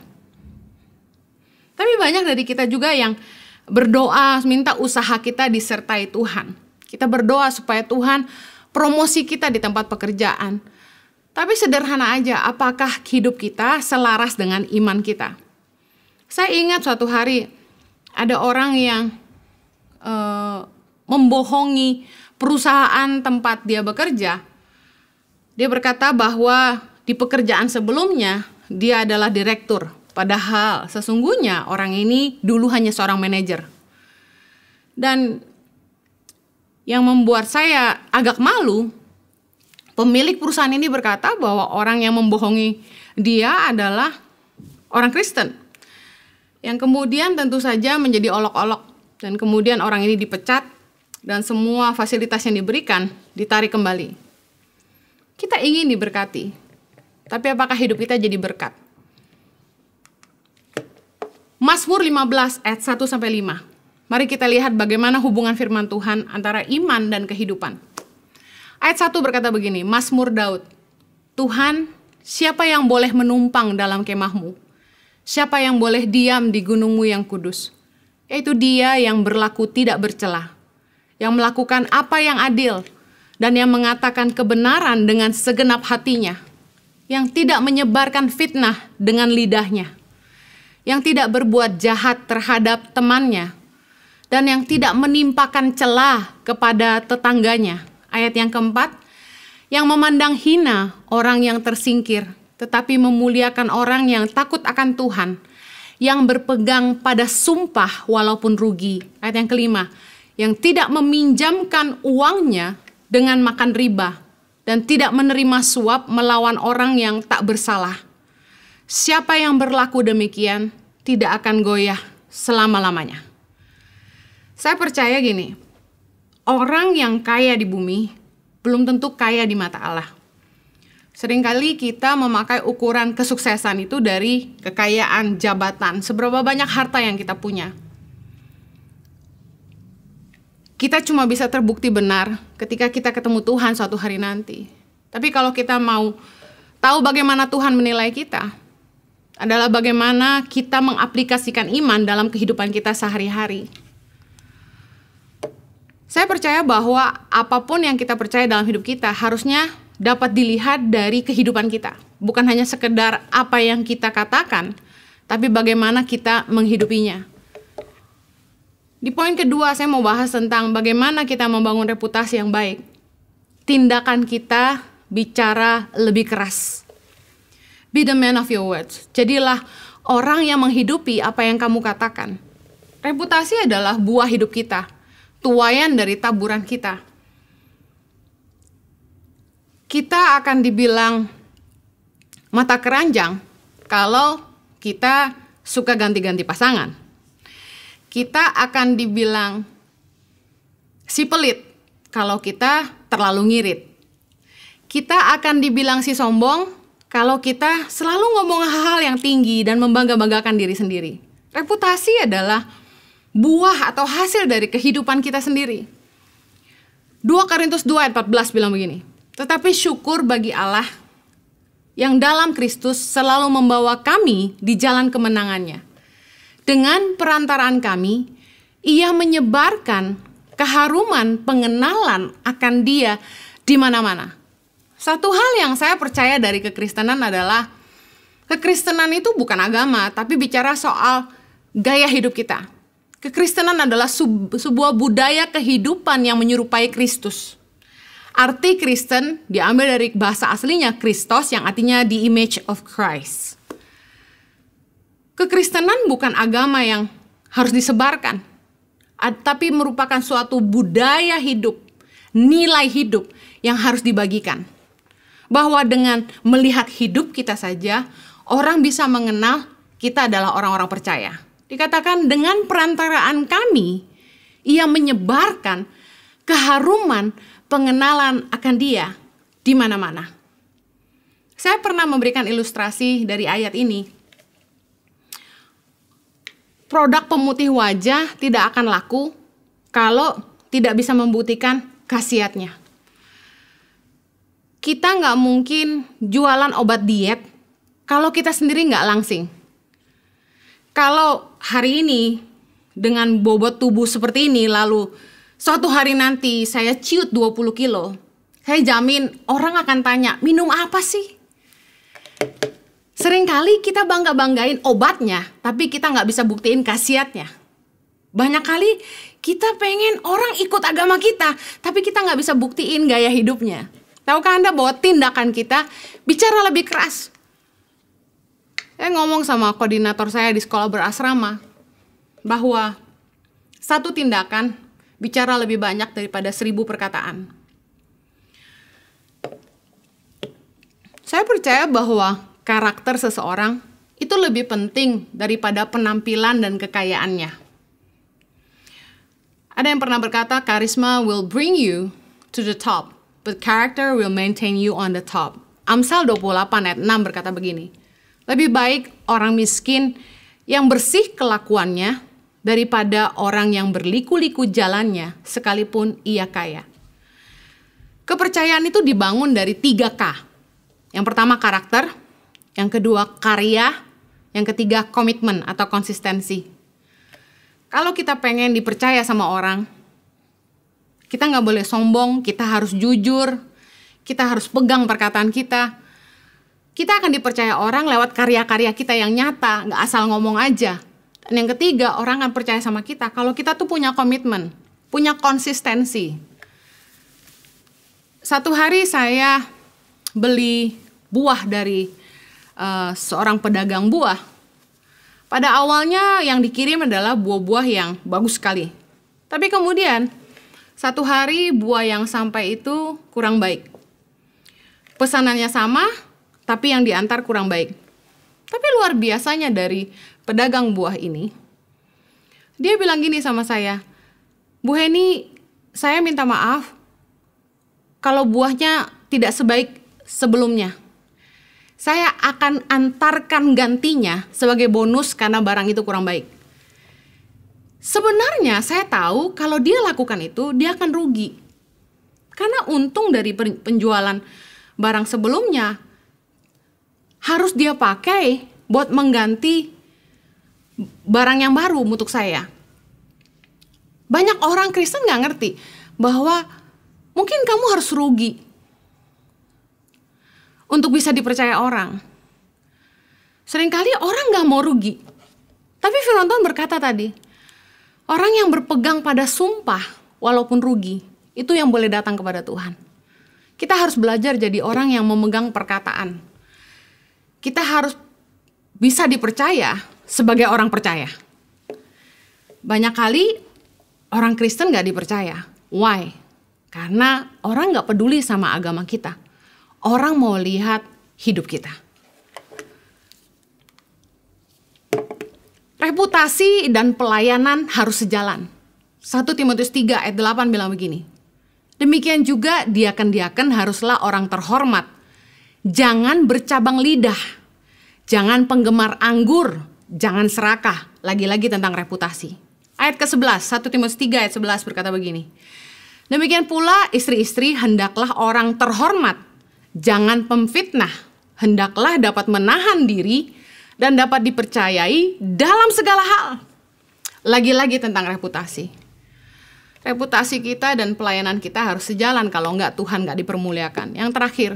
Tapi banyak dari kita juga yang berdoa minta usaha kita disertai Tuhan. Kita berdoa supaya Tuhan promosi kita di tempat pekerjaan. Tapi sederhana aja, apakah hidup kita selaras dengan iman kita? Saya ingat suatu hari ada orang yang membohongi perusahaan tempat dia bekerja. Dia berkata bahwa di pekerjaan sebelumnya dia adalah direktur. Padahal sesungguhnya orang ini dulu hanya seorang manajer. Dan yang membuat saya agak malu, pemilik perusahaan ini berkata bahwa orang yang membohongi dia adalah orang Kristen. Yang kemudian tentu saja menjadi olok-olok dan kemudian orang ini dipecat dan semua fasilitas yang diberikan ditarik kembali. Kita ingin diberkati, tapi apakah hidup kita jadi berkat? Mazmur 15 ayat 1-5. Mari kita lihat bagaimana hubungan firman Tuhan antara iman dan kehidupan. Ayat 1 berkata begini, Mazmur Daud, Tuhan, siapa yang boleh menumpang dalam kemahmu? Siapa yang boleh diam di gunungmu yang kudus? Yaitu dia yang berlaku tidak bercela, yang melakukan apa yang adil, dan yang mengatakan kebenaran dengan segenap hatinya, yang tidak menyebarkan fitnah dengan lidahnya, yang tidak berbuat jahat terhadap temannya, dan yang tidak menimpakan celah kepada tetangganya. Ayat yang keempat, yang memandang hina orang yang tersingkir, tetapi memuliakan orang yang takut akan Tuhan, yang berpegang pada sumpah walaupun rugi. Ayat yang kelima, yang tidak meminjamkan uangnya dengan makan riba, dan tidak menerima suap melawan orang yang tak bersalah. Siapa yang berlaku demikian tidak akan goyah selama-lamanya. Saya percaya gini, orang yang kaya di bumi belum tentu kaya di mata Allah. Seringkali kita memakai ukuran kesuksesan itu dari kekayaan, jabatan, seberapa banyak harta yang kita punya. Kita cuma bisa terbukti benar ketika kita ketemu Tuhan suatu hari nanti. Tapi kalau kita mau tahu bagaimana Tuhan menilai kita, adalah bagaimana kita mengaplikasikan iman dalam kehidupan kita sehari-hari. Saya percaya bahwa apapun yang kita percaya dalam hidup kita harusnya dapat dilihat dari kehidupan kita. Bukan hanya sekedar apa yang kita katakan, tapi bagaimana kita menghidupinya. Di poin kedua, saya mau bahas tentang bagaimana kita membangun reputasi yang baik. Tindakan kita bicara lebih keras. Be the man of your words. Jadilah orang yang menghidupi apa yang kamu katakan. Reputasi adalah buah hidup kita, tuaian dari taburan kita. Kita akan dibilang mata keranjang kalau kita suka ganti-ganti pasangan. Kita akan dibilang si pelit kalau kita terlalu ngirit. Kita akan dibilang si sombong kalau kita selalu ngomong hal-hal yang tinggi dan membangga-banggakan diri sendiri. Reputasi adalah buah atau hasil dari kehidupan kita sendiri. 2 Korintus 2 ayat 14 bilang begini, tetapi syukur bagi Allah yang dalam Kristus selalu membawa kami di jalan kemenangannya. Dengan perantaraan kami, ia menyebarkan keharuman pengenalan akan Dia di mana-mana. Satu hal yang saya percaya dari kekristenan adalah kekristenan itu bukan agama, tapi bicara soal gaya hidup kita. Kekristenan adalah sebuah budaya kehidupan yang menyerupai Kristus. Arti Kristen diambil dari bahasa aslinya Christos yang artinya the image of Christ. Kekristenan bukan agama yang harus disebarkan, tapi merupakan suatu budaya hidup, nilai hidup yang harus dibagikan. Bahwa dengan melihat hidup kita saja, orang bisa mengenal kita adalah orang-orang percaya. Dikatakan dengan perantaraan kami, ia menyebarkan keharuman pengenalan akan Dia di mana-mana. Saya pernah memberikan ilustrasi dari ayat ini. Produk pemutih wajah tidak akan laku kalau tidak bisa membuktikan khasiatnya. Kita nggak mungkin jualan obat diet kalau kita sendiri nggak langsing. Kalau hari ini dengan bobot tubuh seperti ini, lalu suatu hari nanti saya ciut 20 kilo, saya jamin orang akan tanya, minum apa sih? Seringkali kita bangga-banggain obatnya, tapi kita nggak bisa buktiin khasiatnya. Banyak kali kita pengen orang ikut agama kita, tapi kita nggak bisa buktiin gaya hidupnya. Tahukah Anda bahwa tindakan kita bicara lebih keras? Saya ngomong sama koordinator saya di sekolah berasrama, bahwa satu tindakan bicara lebih banyak daripada 1000 perkataan. Saya percaya bahwa karakter seseorang itu lebih penting daripada penampilan dan kekayaannya. Ada yang pernah berkata, charisma will bring you to the top, but character will maintain you on the top. Amsal 28 ayat 6 berkata begini, lebih baik orang miskin yang bersih kelakuannya daripada orang yang berliku-liku jalannya sekalipun ia kaya. Kepercayaan itu dibangun dari 3K. Yang pertama karakter, yang kedua karya, yang ketiga komitmen atau konsistensi. Kalau kita pengen dipercaya sama orang, kita nggak boleh sombong, kita harus jujur, kita harus pegang perkataan kita. Kita akan dipercaya orang lewat karya-karya kita yang nyata, nggak asal ngomong aja. Dan yang ketiga, orang akan percaya sama kita kalau kita tuh punya komitmen, punya konsistensi. Satu hari saya beli buah dari seorang pedagang buah. Pada awalnya yang dikirim adalah buah-buah yang bagus sekali. Tapi kemudian satu hari buah yang sampai itu kurang baik. Pesanannya sama, tapi yang diantar kurang baik. Tapi luar biasanya dari pedagang buah ini, dia bilang gini sama saya, Bu Heni, saya minta maaf kalau buahnya tidak sebaik sebelumnya. Saya akan antarkan gantinya sebagai bonus karena barang itu kurang baik. Sebenarnya saya tahu kalau dia lakukan itu, dia akan rugi. Karena untung dari penjualan barang sebelumnya harus dia pakai buat mengganti barang yang baru untuk saya. Banyak orang Kristen nggak ngerti bahwa mungkin kamu harus rugi untuk bisa dipercaya orang. Seringkali orang nggak mau rugi. Tapi firman Tuhan berkata tadi, orang yang berpegang pada sumpah walaupun rugi, itu yang boleh datang kepada Tuhan. Kita harus belajar jadi orang yang memegang perkataan. Kita harus bisa dipercaya sebagai orang percaya. Banyak kali orang Kristen nggak dipercaya. Why? Karena orang nggak peduli sama agama kita. Orang mau lihat hidup kita. Reputasi dan pelayanan harus sejalan. 1 Timotius 3 ayat 8 bilang begini. Demikian juga diaken-diaken haruslah orang terhormat. Jangan bercabang lidah. Jangan penggemar anggur. Jangan serakah. Lagi-lagi tentang reputasi. Ayat ke-11, 1 Timotius 3 ayat 11 berkata begini. Demikian pula istri-istri hendaklah orang terhormat. Jangan pemfitnah, hendaklah dapat menahan diri dan dapat dipercayai dalam segala hal. Lagi-lagi tentang reputasi. Reputasi kita dan pelayanan kita harus sejalan, kalau enggak Tuhan enggak dipermuliakan. Yang terakhir,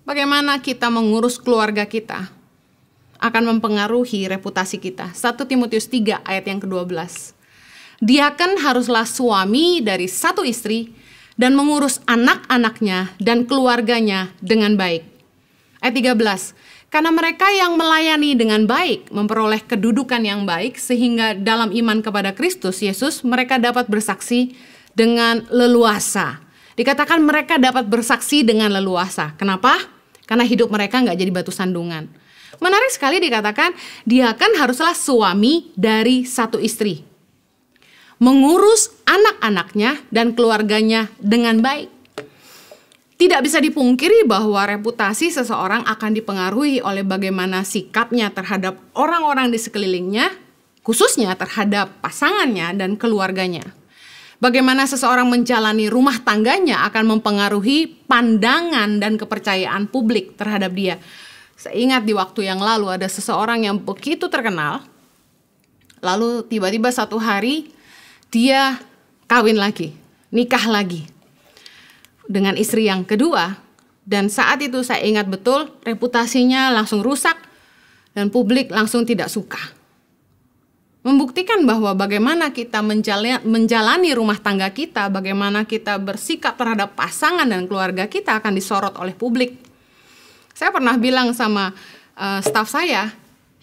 bagaimana kita mengurus keluarga kita akan mempengaruhi reputasi kita. 1 Timotius 3 ayat yang ke-12. Diaken haruslah suami dari satu istri dan mengurus anak-anaknya dan keluarganya dengan baik. Ayat 13, karena mereka yang melayani dengan baik memperoleh kedudukan yang baik sehingga dalam iman kepada Kristus Yesus mereka dapat bersaksi dengan leluasa. Dikatakan mereka dapat bersaksi dengan leluasa. Kenapa? Karena hidup mereka nggak jadi batu sandungan. Menarik sekali dikatakan diaken haruslah suami dari satu istri. Mengurus anak-anaknya dan keluarganya dengan baik. Tidak bisa dipungkiri bahwa reputasi seseorang akan dipengaruhi oleh bagaimana sikapnya terhadap orang-orang di sekelilingnya, khususnya terhadap pasangannya dan keluarganya. Bagaimana seseorang menjalani rumah tangganya akan mempengaruhi pandangan dan kepercayaan publik terhadap dia. Saya ingat di waktu yang lalu ada seseorang yang begitu terkenal, lalu tiba-tiba satu hari dia kawin lagi, nikah lagi dengan istri yang kedua. Dan saat itu saya ingat betul reputasinya langsung rusak dan publik langsung tidak suka. Membuktikan bahwa bagaimana kita menjalani rumah tangga kita, bagaimana kita bersikap terhadap pasangan dan keluarga kita akan disorot oleh publik. Saya pernah bilang sama staf saya,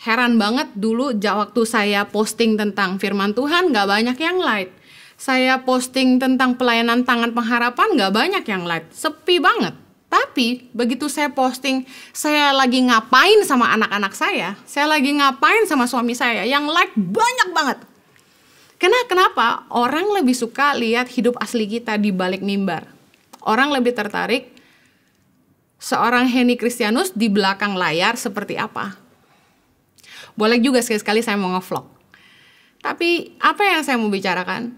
heran banget dulu waktu saya posting tentang firman Tuhan gak banyak yang like. Saya posting tentang pelayanan tangan pengharapan gak banyak yang like. Sepi banget. Tapi begitu saya posting saya lagi ngapain sama anak-anak saya lagi ngapain sama suami saya, yang like banyak banget. Kenapa? Orang lebih suka lihat hidup asli kita di balik mimbar. Orang lebih tertarik seorang Henny Kristianus di belakang layar seperti apa. Boleh juga sekali-sekali saya mau nge-vlog. Tapi apa yang saya mau bicarakan?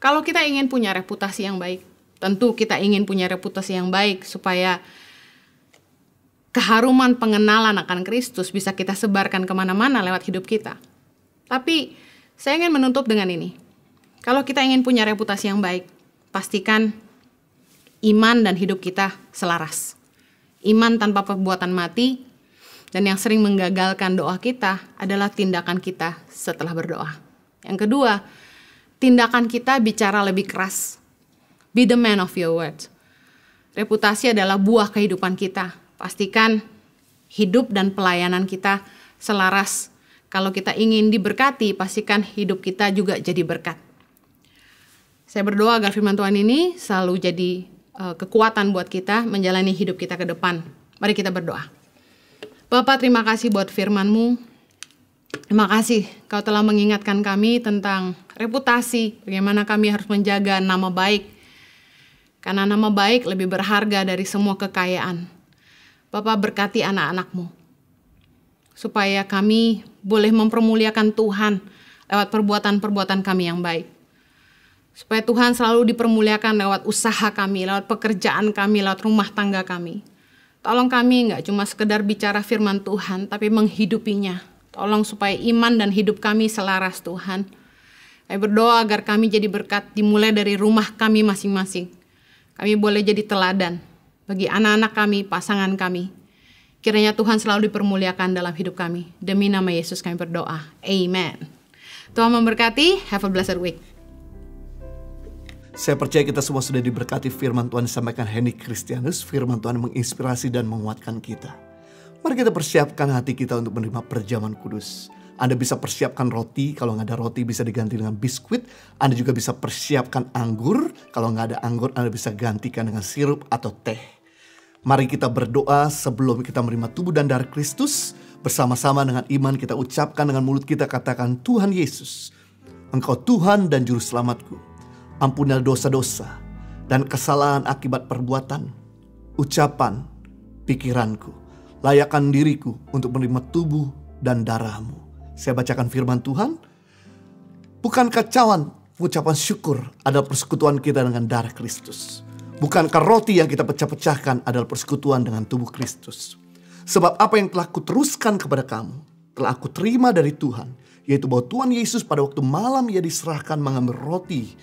Kalau kita ingin punya reputasi yang baik, tentu kita ingin punya reputasi yang baik supaya keharuman pengenalan akan Kristus bisa kita sebarkan kemana-mana lewat hidup kita. Tapi saya ingin menutup dengan ini. Kalau kita ingin punya reputasi yang baik, pastikan iman dan hidup kita selaras. Iman tanpa perbuatan mati, dan yang sering menggagalkan doa kita adalah tindakan kita setelah berdoa. Yang kedua, tindakan kita bicara lebih keras. Be the man of your words. Reputasi adalah buah kehidupan kita. Pastikan hidup dan pelayanan kita selaras. Kalau kita ingin diberkati, pastikan hidup kita juga jadi berkat. Saya berdoa agar firman Tuhan ini selalu jadi kekuatan buat kita menjalani hidup kita ke depan. Mari kita berdoa. Bapak, terima kasih buat firman-Mu. Terima kasih Kau telah mengingatkan kami tentang reputasi, bagaimana kami harus menjaga nama baik. Karena nama baik lebih berharga dari semua kekayaan. Bapak, berkati anak-anak-Mu, supaya kami boleh mempermuliakan Tuhan lewat perbuatan-perbuatan kami yang baik. Supaya Tuhan selalu dipermuliakan lewat usaha kami, lewat pekerjaan kami, lewat rumah tangga kami. Tolong kami nggak cuma sekedar bicara firman Tuhan, tapi menghidupinya. Tolong supaya iman dan hidup kami selaras Tuhan. Kami berdoa agar kami jadi berkat dimulai dari rumah kami masing-masing. Kami boleh jadi teladan bagi anak-anak kami, pasangan kami. Kiranya Tuhan selalu dipermuliakan dalam hidup kami. Demi nama Yesus kami berdoa. Amen. Tuhan memberkati. Have a blessed week. Saya percaya kita semua sudah diberkati firman Tuhan disampaikan Henny Kristianus. Firman Tuhan menginspirasi dan menguatkan kita. Mari kita persiapkan hati kita untuk menerima perjamuan kudus. Anda bisa persiapkan roti, kalau nggak ada roti bisa diganti dengan biskuit. Anda juga bisa persiapkan anggur, kalau nggak ada anggur Anda bisa gantikan dengan sirup atau teh. Mari kita berdoa sebelum kita menerima tubuh dan darah Kristus. Bersama-sama dengan iman kita ucapkan dengan mulut kita, katakan, Tuhan Yesus, Engkau Tuhan dan Juru Selamatku. Ampunilah dosa-dosa dan kesalahan akibat perbuatan, ucapan, pikiranku. Layakkan diriku untuk menerima tubuh dan darah-Mu. Saya bacakan firman Tuhan. Bukankah cawan ucapan syukur adalah persekutuan kita dengan darah Kristus? Bukankah roti yang kita pecah-pecahkan adalah persekutuan dengan tubuh Kristus? Sebab apa yang telah kuteruskan kepada kamu, telah aku terima dari Tuhan, yaitu bahwa Tuhan Yesus pada waktu malam Ia diserahkan mengambil roti,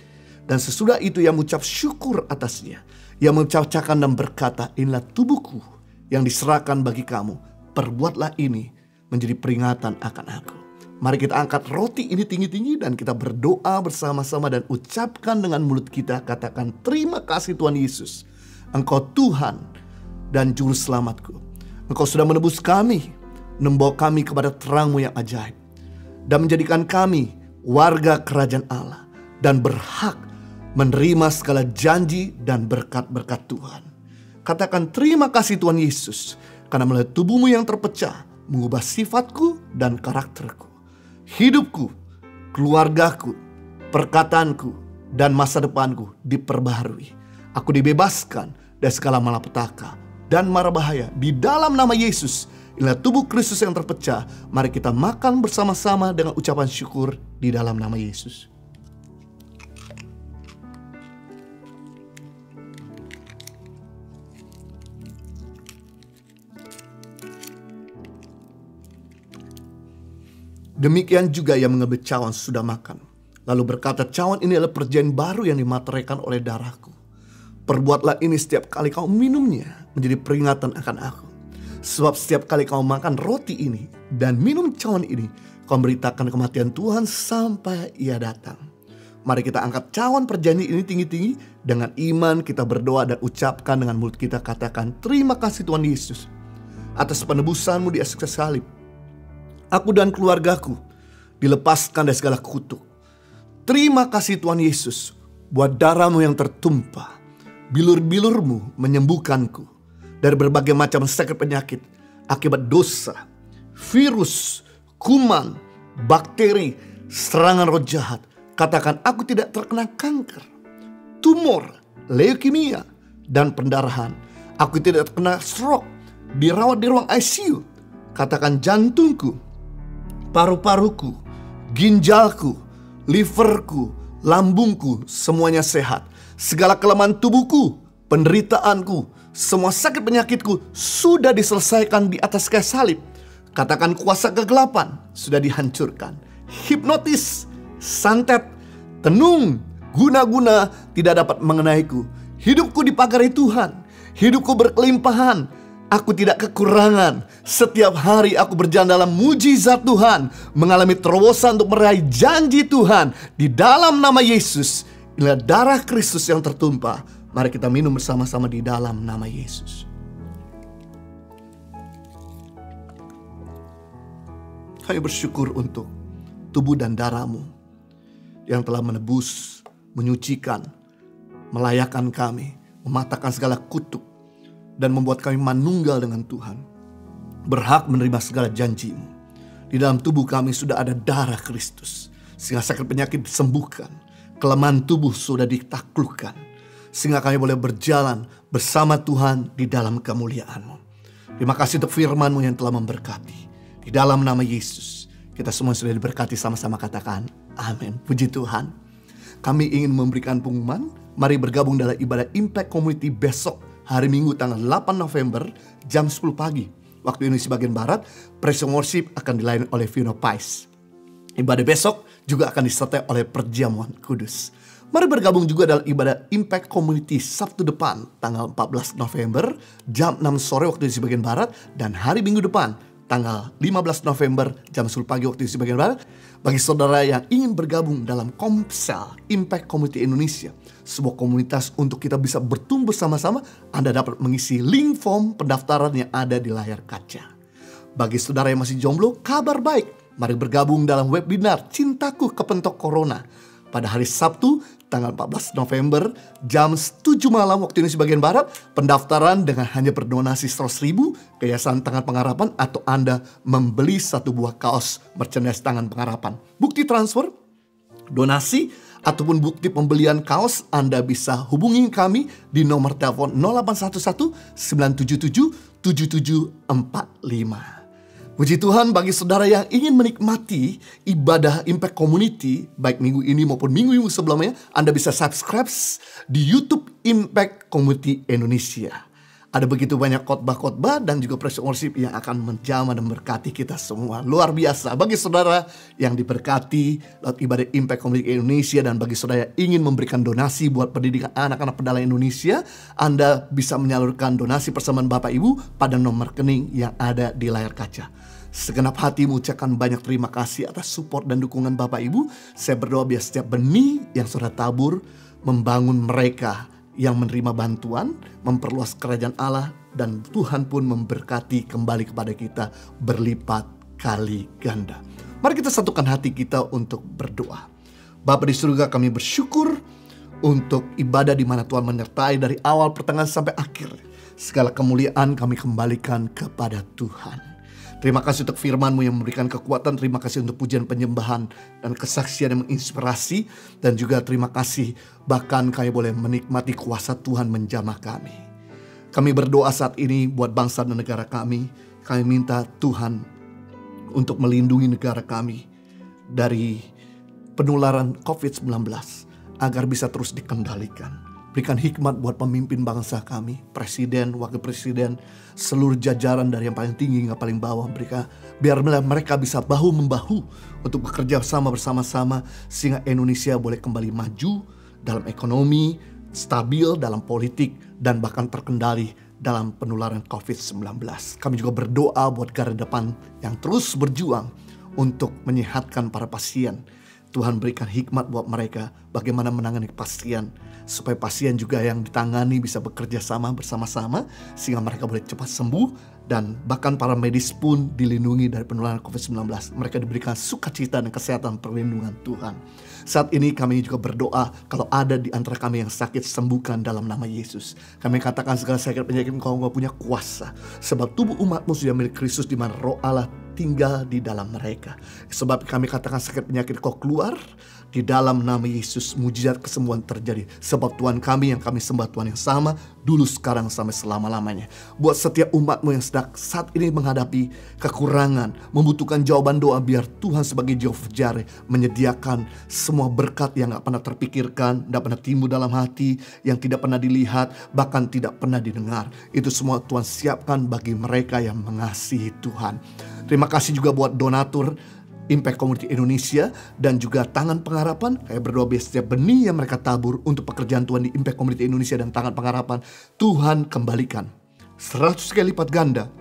dan sesudah itu Ia mengucap syukur atasnya. Ia memecah-pecahkan dan berkata, inilah tubuhku yang diserahkan bagi kamu. Perbuatlah ini menjadi peringatan akan aku. Mari kita angkat roti ini tinggi-tinggi dan kita berdoa bersama-sama dan ucapkan dengan mulut kita. Katakan, terima kasih Tuhan Yesus. Engkau Tuhan dan Juru Selamatku. Engkau sudah menebus kami, membawa kami kepada terang-Mu yang ajaib. Dan menjadikan kami warga kerajaan Allah. Dan berhak menerima segala janji dan berkat-berkat Tuhan. Katakan, terima kasih Tuhan Yesus, karena melalui tubuh-Mu yang terpecah, mengubah sifatku dan karakterku, hidupku, keluargaku, perkataanku, dan masa depanku diperbaharui. Aku dibebaskan dari segala malapetaka dan mara bahaya di dalam nama Yesus. Inilah tubuh Kristus yang terpecah. Mari kita makan bersama-sama dengan ucapan syukur di dalam nama Yesus. Demikian juga ia mengambil cawan sudah makan. Lalu berkata, cawan ini adalah perjanjian baru yang dimateraikan oleh darahku. Perbuatlah ini setiap kali kau minumnya menjadi peringatan akan aku. Sebab setiap kali kau makan roti ini dan minum cawan ini, kau memberitakan kematian Tuhan sampai Ia datang. Mari kita angkat cawan perjanjian ini tinggi-tinggi. Dengan iman kita berdoa dan ucapkan dengan mulut kita, katakan, terima kasih Tuhan Yesus atas penebusan-Mu di atas salib. Aku dan keluargaku dilepaskan dari segala kutuk. Terima kasih Tuhan Yesus buat darah-Mu yang tertumpah. Bilur-bilur-Mu menyembuhkanku dari berbagai macam sakit penyakit akibat dosa, virus, kuman, bakteri, serangan roh jahat. Katakan, aku tidak terkena kanker, tumor, leukemia, dan pendarahan. Aku tidak terkena stroke, dirawat di ruang ICU. Katakan, jantungku, paru-paruku, ginjalku, liverku, lambungku, semuanya sehat. Segala kelemahan tubuhku, penderitaanku, semua sakit penyakitku sudah diselesaikan di atas kayu salib. Katakan, kuasa kegelapan sudah dihancurkan. Hipnotis, santet, tenung, guna-guna tidak dapat mengenaiku. Hidupku dipagari Tuhan, hidupku berkelimpahan. Aku tidak kekurangan. Setiap hari aku berjalan dalam mujizat Tuhan, mengalami terobosan untuk meraih janji Tuhan. Di dalam nama Yesus, inilah darah Kristus yang tertumpah. Mari kita minum bersama-sama di dalam nama Yesus. Kami bersyukur untuk tubuh dan darah-Mu yang telah menebus, menyucikan, melayakkan kami, mematahkan segala kutuk, dan membuat kami manunggal dengan Tuhan, berhak menerima segala janji-Mu. Di dalam tubuh kami sudah ada darah Kristus, sehingga sakit penyakit disembuhkan, kelemahan tubuh sudah ditaklukkan, sehingga kami boleh berjalan bersama Tuhan di dalam kemuliaan-Mu. Terima kasih untuk firman-Mu yang telah memberkati. Di dalam nama Yesus, kita semua sudah diberkati, sama-sama katakan amin. Puji Tuhan. Kami ingin memberikan pengumuman. Mari bergabung dalam ibadah Impact Community besok, hari Minggu tanggal 8 November jam 10 pagi. Waktu Indonesia bagian Barat, praise and worship akan dilayani oleh Vino Pais. Ibadah besok juga akan disertai oleh perjamuan kudus. Mari bergabung juga dalam ibadah Impact Community Sabtu depan tanggal 14 November jam 6 sore waktu Indonesia bagian Barat. Dan hari Minggu depan tanggal 15 November jam 10 pagi waktu Indonesia bagian Barat. Bagi saudara yang ingin bergabung dalam Komsel Impact Community Indonesia, sebuah komunitas untuk kita bisa bertumbuh bersama-sama, Anda dapat mengisi link form pendaftaran yang ada di layar kaca. Bagi saudara yang masih jomblo, kabar baik. Mari bergabung dalam webinar Cintaku Kepentok Corona pada hari Sabtu tanggal 14 November jam 7 malam waktu Indonesia bagian Barat. Pendaftaran dengan hanya berdonasi 100.000 ke Yayasan Tangan Pengharapan, atau Anda membeli satu buah kaos merchandise Tangan Pengharapan. Bukti transfer, donasi, ataupun bukti pembelian kaos, Anda bisa hubungi kami di nomor telepon 0811 977 7745. Puji Tuhan, bagi saudara yang ingin menikmati ibadah Impact Community, baik minggu ini maupun minggu-minggu sebelumnya, Anda bisa subscribe di YouTube Impact Community Indonesia. Ada begitu banyak khotbah-khotbah dan juga praise and worship yang akan menjamah dan memberkati kita semua. Luar biasa. Bagi saudara yang diberkati lewat ibadah Impact Community Indonesia, dan bagi saudara yang ingin memberikan donasi buat pendidikan anak-anak pedalaman Indonesia, Anda bisa menyalurkan donasi persembahan Bapak Ibu pada nomor rekening yang ada di layar kaca. Segenap hati mengucapkan banyak terima kasih atas support dan dukungan Bapak Ibu. Saya berdoa biar setiap benih yang saudara tabur membangun mereka yang menerima bantuan, memperluas kerajaan Allah, dan Tuhan pun memberkati kembali kepada kita berlipat kali ganda. Mari kita satukan hati kita untuk berdoa. Bapa di surga, kami bersyukur untuk ibadah di mana Tuhan menyertai dari awal, pertengahan sampai akhir. Segala kemuliaan kami kembalikan kepada Tuhan. Terima kasih untuk firman-Mu yang memberikan kekuatan. Terima kasih untuk pujian penyembahan dan kesaksian yang menginspirasi. Dan juga terima kasih bahkan kami boleh menikmati kuasa Tuhan menjamah kami. Kami berdoa saat ini buat bangsa dan negara kami. Kami minta Tuhan untuk melindungi negara kami dari penularan COVID-19 agar bisa terus dikendalikan. Berikan hikmat buat pemimpin bangsa kami, presiden, wakil presiden, seluruh jajaran dari yang paling tinggi hingga paling bawah. Biar mereka bisa bahu-membahu untuk bekerja bersama-sama sehingga Indonesia boleh kembali maju dalam ekonomi, stabil dalam politik, dan bahkan terkendali dalam penularan COVID-19. Kami juga berdoa buat garda depan yang terus berjuang untuk menyehatkan para pasien. Tuhan berikan hikmat buat mereka bagaimana menangani pasien, supaya pasien juga yang ditangani bisa bekerja sama bersama-sama sehingga mereka boleh cepat sembuh, dan bahkan para medis pun dilindungi dari penularan COVID-19. Mereka diberikan sukacita dan kesehatan perlindungan Tuhan. Saat ini kami juga berdoa, kalau ada di antara kami yang sakit, sembuhkan dalam nama Yesus. Kami katakan segala sakit penyakit Engkau punya kuasa, sebab tubuh umat-Mu sudah milik Kristus, di mana Roh Allah tinggal di dalam mereka. Sebab kami katakan sakit penyakit kau keluar, di dalam nama Yesus mujizat kesembuhan terjadi. Sebab Tuhan kami yang kami sembah Tuhan yang sama, dulu, sekarang, sampai selama-lamanya. Buat setiap umatmu yang sedang saat ini menghadapi kekurangan, membutuhkan jawaban doa, biar Tuhan sebagai Jehovah Jireh menyediakan semua berkat yang gak pernah terpikirkan, gak pernah timbul dalam hati, yang tidak pernah dilihat, bahkan tidak pernah didengar. Itu semua Tuhan siapkan bagi mereka yang mengasihi Tuhan. Terima kasih juga buat donatur Impact Community Indonesia dan juga Tangan Pengharapan. Kayak berdoa biar setiap benih yang mereka tabur untuk pekerjaan Tuhan di Impact Community Indonesia dan Tangan Pengharapan, Tuhan kembalikan 100 kali lipat ganda.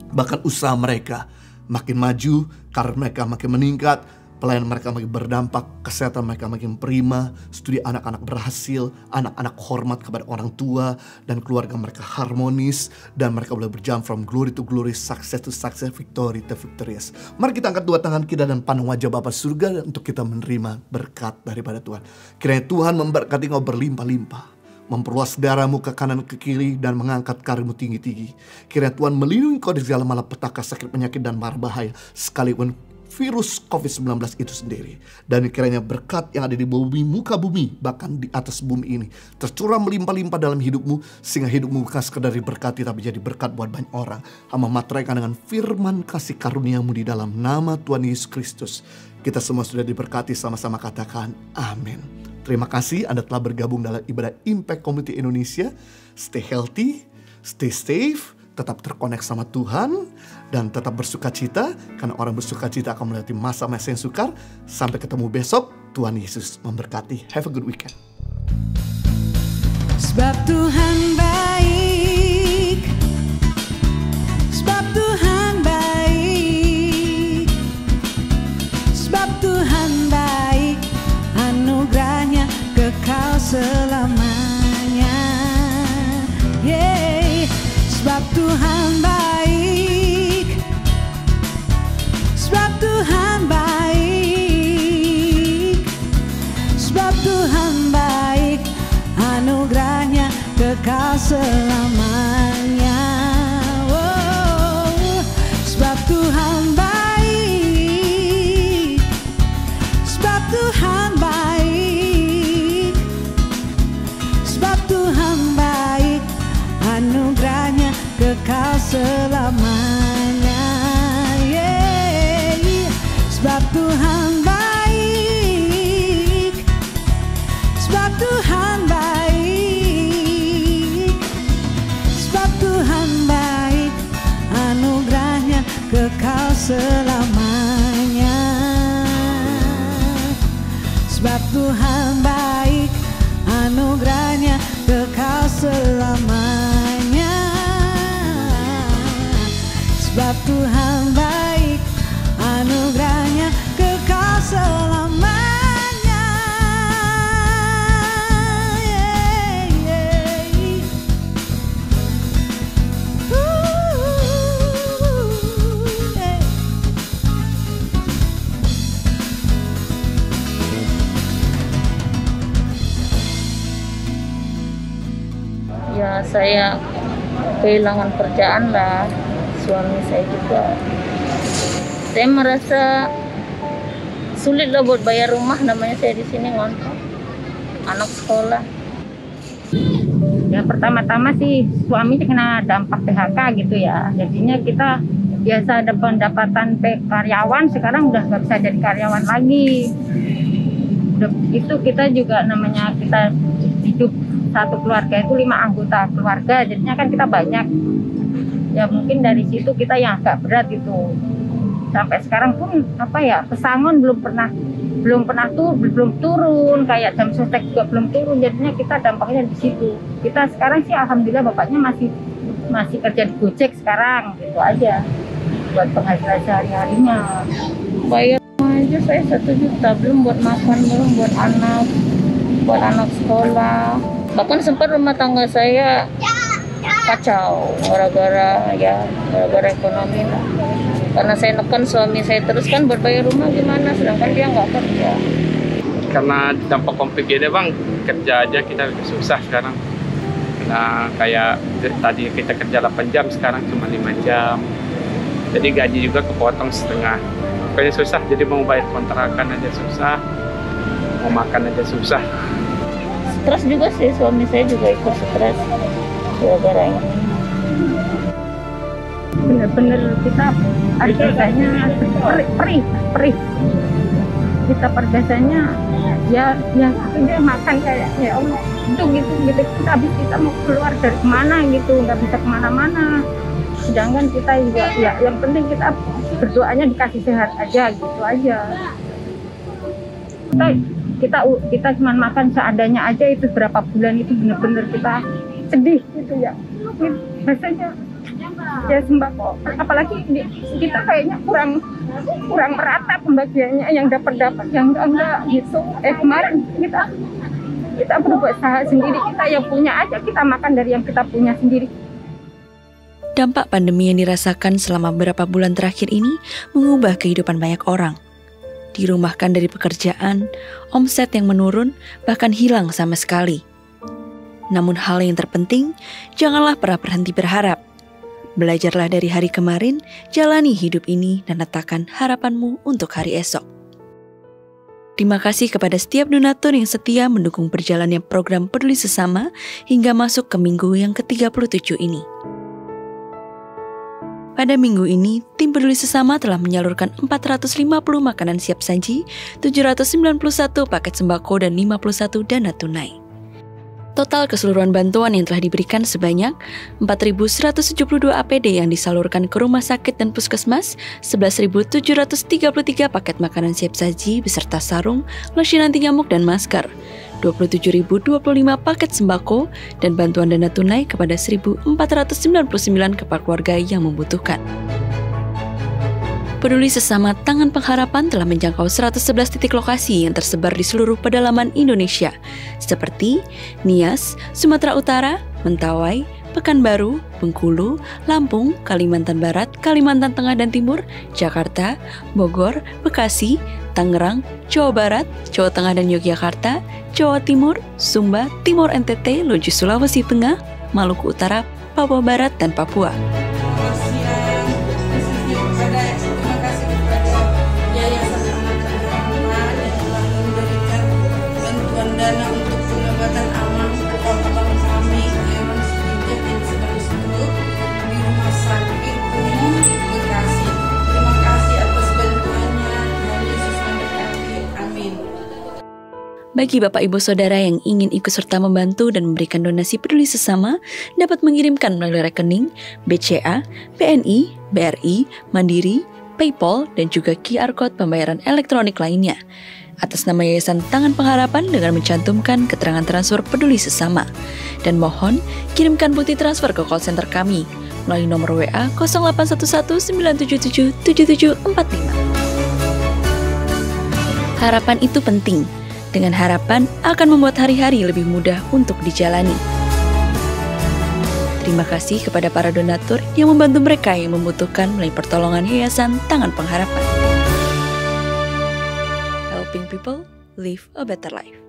Bahkan usaha mereka makin maju, karir mereka makin meningkat, pelayanan mereka makin berdampak, kesehatan mereka makin prima, studi anak-anak berhasil, anak-anak hormat kepada orang tua, dan keluarga mereka harmonis, dan mereka boleh berjalan from glory to glory, success to success, victory to victorious. Mari kita angkat dua tangan kita dan pandang wajah Bapa surga untuk kita menerima berkat daripada Tuhan. Kiranya Tuhan memberkati engkau berlimpah-limpah, memperluas darahmu ke kanan ke kiri, dan mengangkat karirmu tinggi-tinggi. Kiranya Tuhan melindungi kau dari segala malapetaka, sakit, penyakit, dan mara bahaya, sekalipun virus COVID-19 itu sendiri. Dan kiranya berkat yang ada di bumi, muka bumi, bahkan di atas bumi ini tercurah melimpah-limpah dalam hidupmu, sehingga hidupmu bukan sekedar diberkati, tapi jadi berkat buat banyak orang. Hamba materaikan dengan firman kasih karuniamu di dalam nama Tuhan Yesus Kristus. Kita semua sudah diberkati, sama-sama katakan amin. Terima kasih Anda telah bergabung dalam ibadah Impact Community Indonesia. Stay healthy, stay safe, tetap terkonek sama Tuhan, dan tetap bersuka cita, karena orang bersuka cita akan melewati masa-masa yang sukar. Sampai ketemu besok. Tuhan Yesus memberkati. Have a good weekend. Sebab Tuhan baik, sebab Tuhan baik, sebab Tuhan baik, anugerahnya kekal selamanya. Sebab Tuhan baik, sebab Tuhan baik, sebab Tuhan baik, anugerahnya kekal selamanya. Sebab Tuhan baik, sebab Tuhan baik, sebab Tuhan baik, anugerahnya kekal selamanya. Sebab Tuhan baik, sebab Tuhan baik, sebab Tuhan baik, anugerahnya kekal selamanya. Sebab Tuhan baik, anugerahnya kekal selamanya. Sebab Tuhan baik, anugerahnya kekal selamanya. Ya, saya kehilangan kerjaan lah, suami saya juga. Saya merasa sulit lah buat bayar rumah, namanya saya di sini ngontrak, anak sekolah. Ya pertama-tama sih suami kena dampak PHK gitu ya. Jadinya kita biasa ada pendapatan karyawan, sekarang udah nggak bisa jadi karyawan lagi. Itu kita juga namanya kita hidup satu keluarga itu 5 anggota keluarga, jadinya kan kita banyak. Ya mungkin dari situ kita yang agak berat gitu. Sampai sekarang pun apa ya, pesangon belum pernah turun, kayak jam sostek juga belum turun, jadinya kita dampaknya di situ. Kita sekarang sih alhamdulillah bapaknya masih kerja di Gojek sekarang, gitu aja buat penghasilan sehari-harinya. Bayar aja saya 1 juta, belum buat makan, belum buat anak sekolah. Bahkan sempat rumah tangga saya kacau gara-gara ekonomi lah. Karena saya neken suami saya terus kan berbayar rumah gimana, sedangkan dia nggak kerja. Karena dampak konflik ini bang, kerja aja kita susah sekarang. Nah kayak tadi kita kerja 8 jam, sekarang cuma 5 jam. Jadi gaji juga kepotong setengah. Pokoknya susah, jadi mau bayar kontrakan aja susah, mau makan aja susah. Stres juga sih, suami saya juga ikut stres gara-gara ini. Bener-bener kita harganya perih. Kita perdasanya ya dia makan kayak ya Allah itu gitu habis kita mau keluar dari kemana gitu, nggak bisa kemana-mana. Sedangkan kita juga ya yang penting kita berdoanya dikasih sehat aja gitu aja. Kita cuma makan seadanya aja, itu berapa bulan itu bener-bener kita sedih gitu ya. Rasanya ya sembako, apalagi kita kayaknya kurang merata pembagiannya, yang dapat yang enggak gitu. Kemarin kita berbuat usaha sendiri, kita yang punya aja kita makan dari yang kita punya sendiri. Dampak pandemi yang dirasakan selama beberapa bulan terakhir ini mengubah kehidupan banyak orang. Dirumahkan dari pekerjaan, omset yang menurun, bahkan hilang sama sekali. Namun hal yang terpenting, janganlah pernah berhenti berharap. Belajarlah dari hari kemarin, jalani hidup ini dan letakkan harapanmu untuk hari esok. Terima kasih kepada setiap donatur yang setia mendukung berjalannya program Peduli Sesama hingga masuk ke minggu yang ke-37 ini. Pada minggu ini, tim Peduli Sesama telah menyalurkan 450 makanan siap saji, 791 paket sembako, dan 51 dana tunai. Total keseluruhan bantuan yang telah diberikan sebanyak 4.172 APD yang disalurkan ke rumah sakit dan puskesmas, 11.733 paket makanan siap saji beserta sarung, lotion anti nyamuk dan masker, 27.025 paket sembako, dan bantuan dana tunai kepada 1.499 kepala keluarga yang membutuhkan. Peduli Sesama Tangan Pengharapan telah menjangkau 111 titik lokasi yang tersebar di seluruh pedalaman Indonesia, seperti Nias, Sumatera Utara, Mentawai, Pekanbaru, Bengkulu, Lampung, Kalimantan Barat, Kalimantan Tengah dan Timur, Jakarta, Bogor, Bekasi, Tangerang, Jawa Barat, Jawa Tengah dan Yogyakarta, Jawa Timur, Sumba, Timur NTT, Luju Sulawesi Tengah, Maluku Utara, Papua Barat, dan Papua. Bagi Bapak Ibu Saudara yang ingin ikut serta membantu dan memberikan donasi Peduli Sesama, dapat mengirimkan melalui rekening BCA, BNI, BRI, Mandiri, PayPal, dan juga QR Code pembayaran elektronik lainnya atas nama Yayasan Tangan Pengharapan dengan mencantumkan keterangan transfer Peduli Sesama. Dan mohon kirimkan bukti transfer ke call center kami melalui nomor WA 0811 977 7745. Harapan itu penting. Dengan harapan akan membuat hari-hari lebih mudah untuk dijalani. Terima kasih kepada para donatur yang membantu mereka yang membutuhkan melalui pertolongan Yayasan Tangan Pengharapan. Helping people live a better life.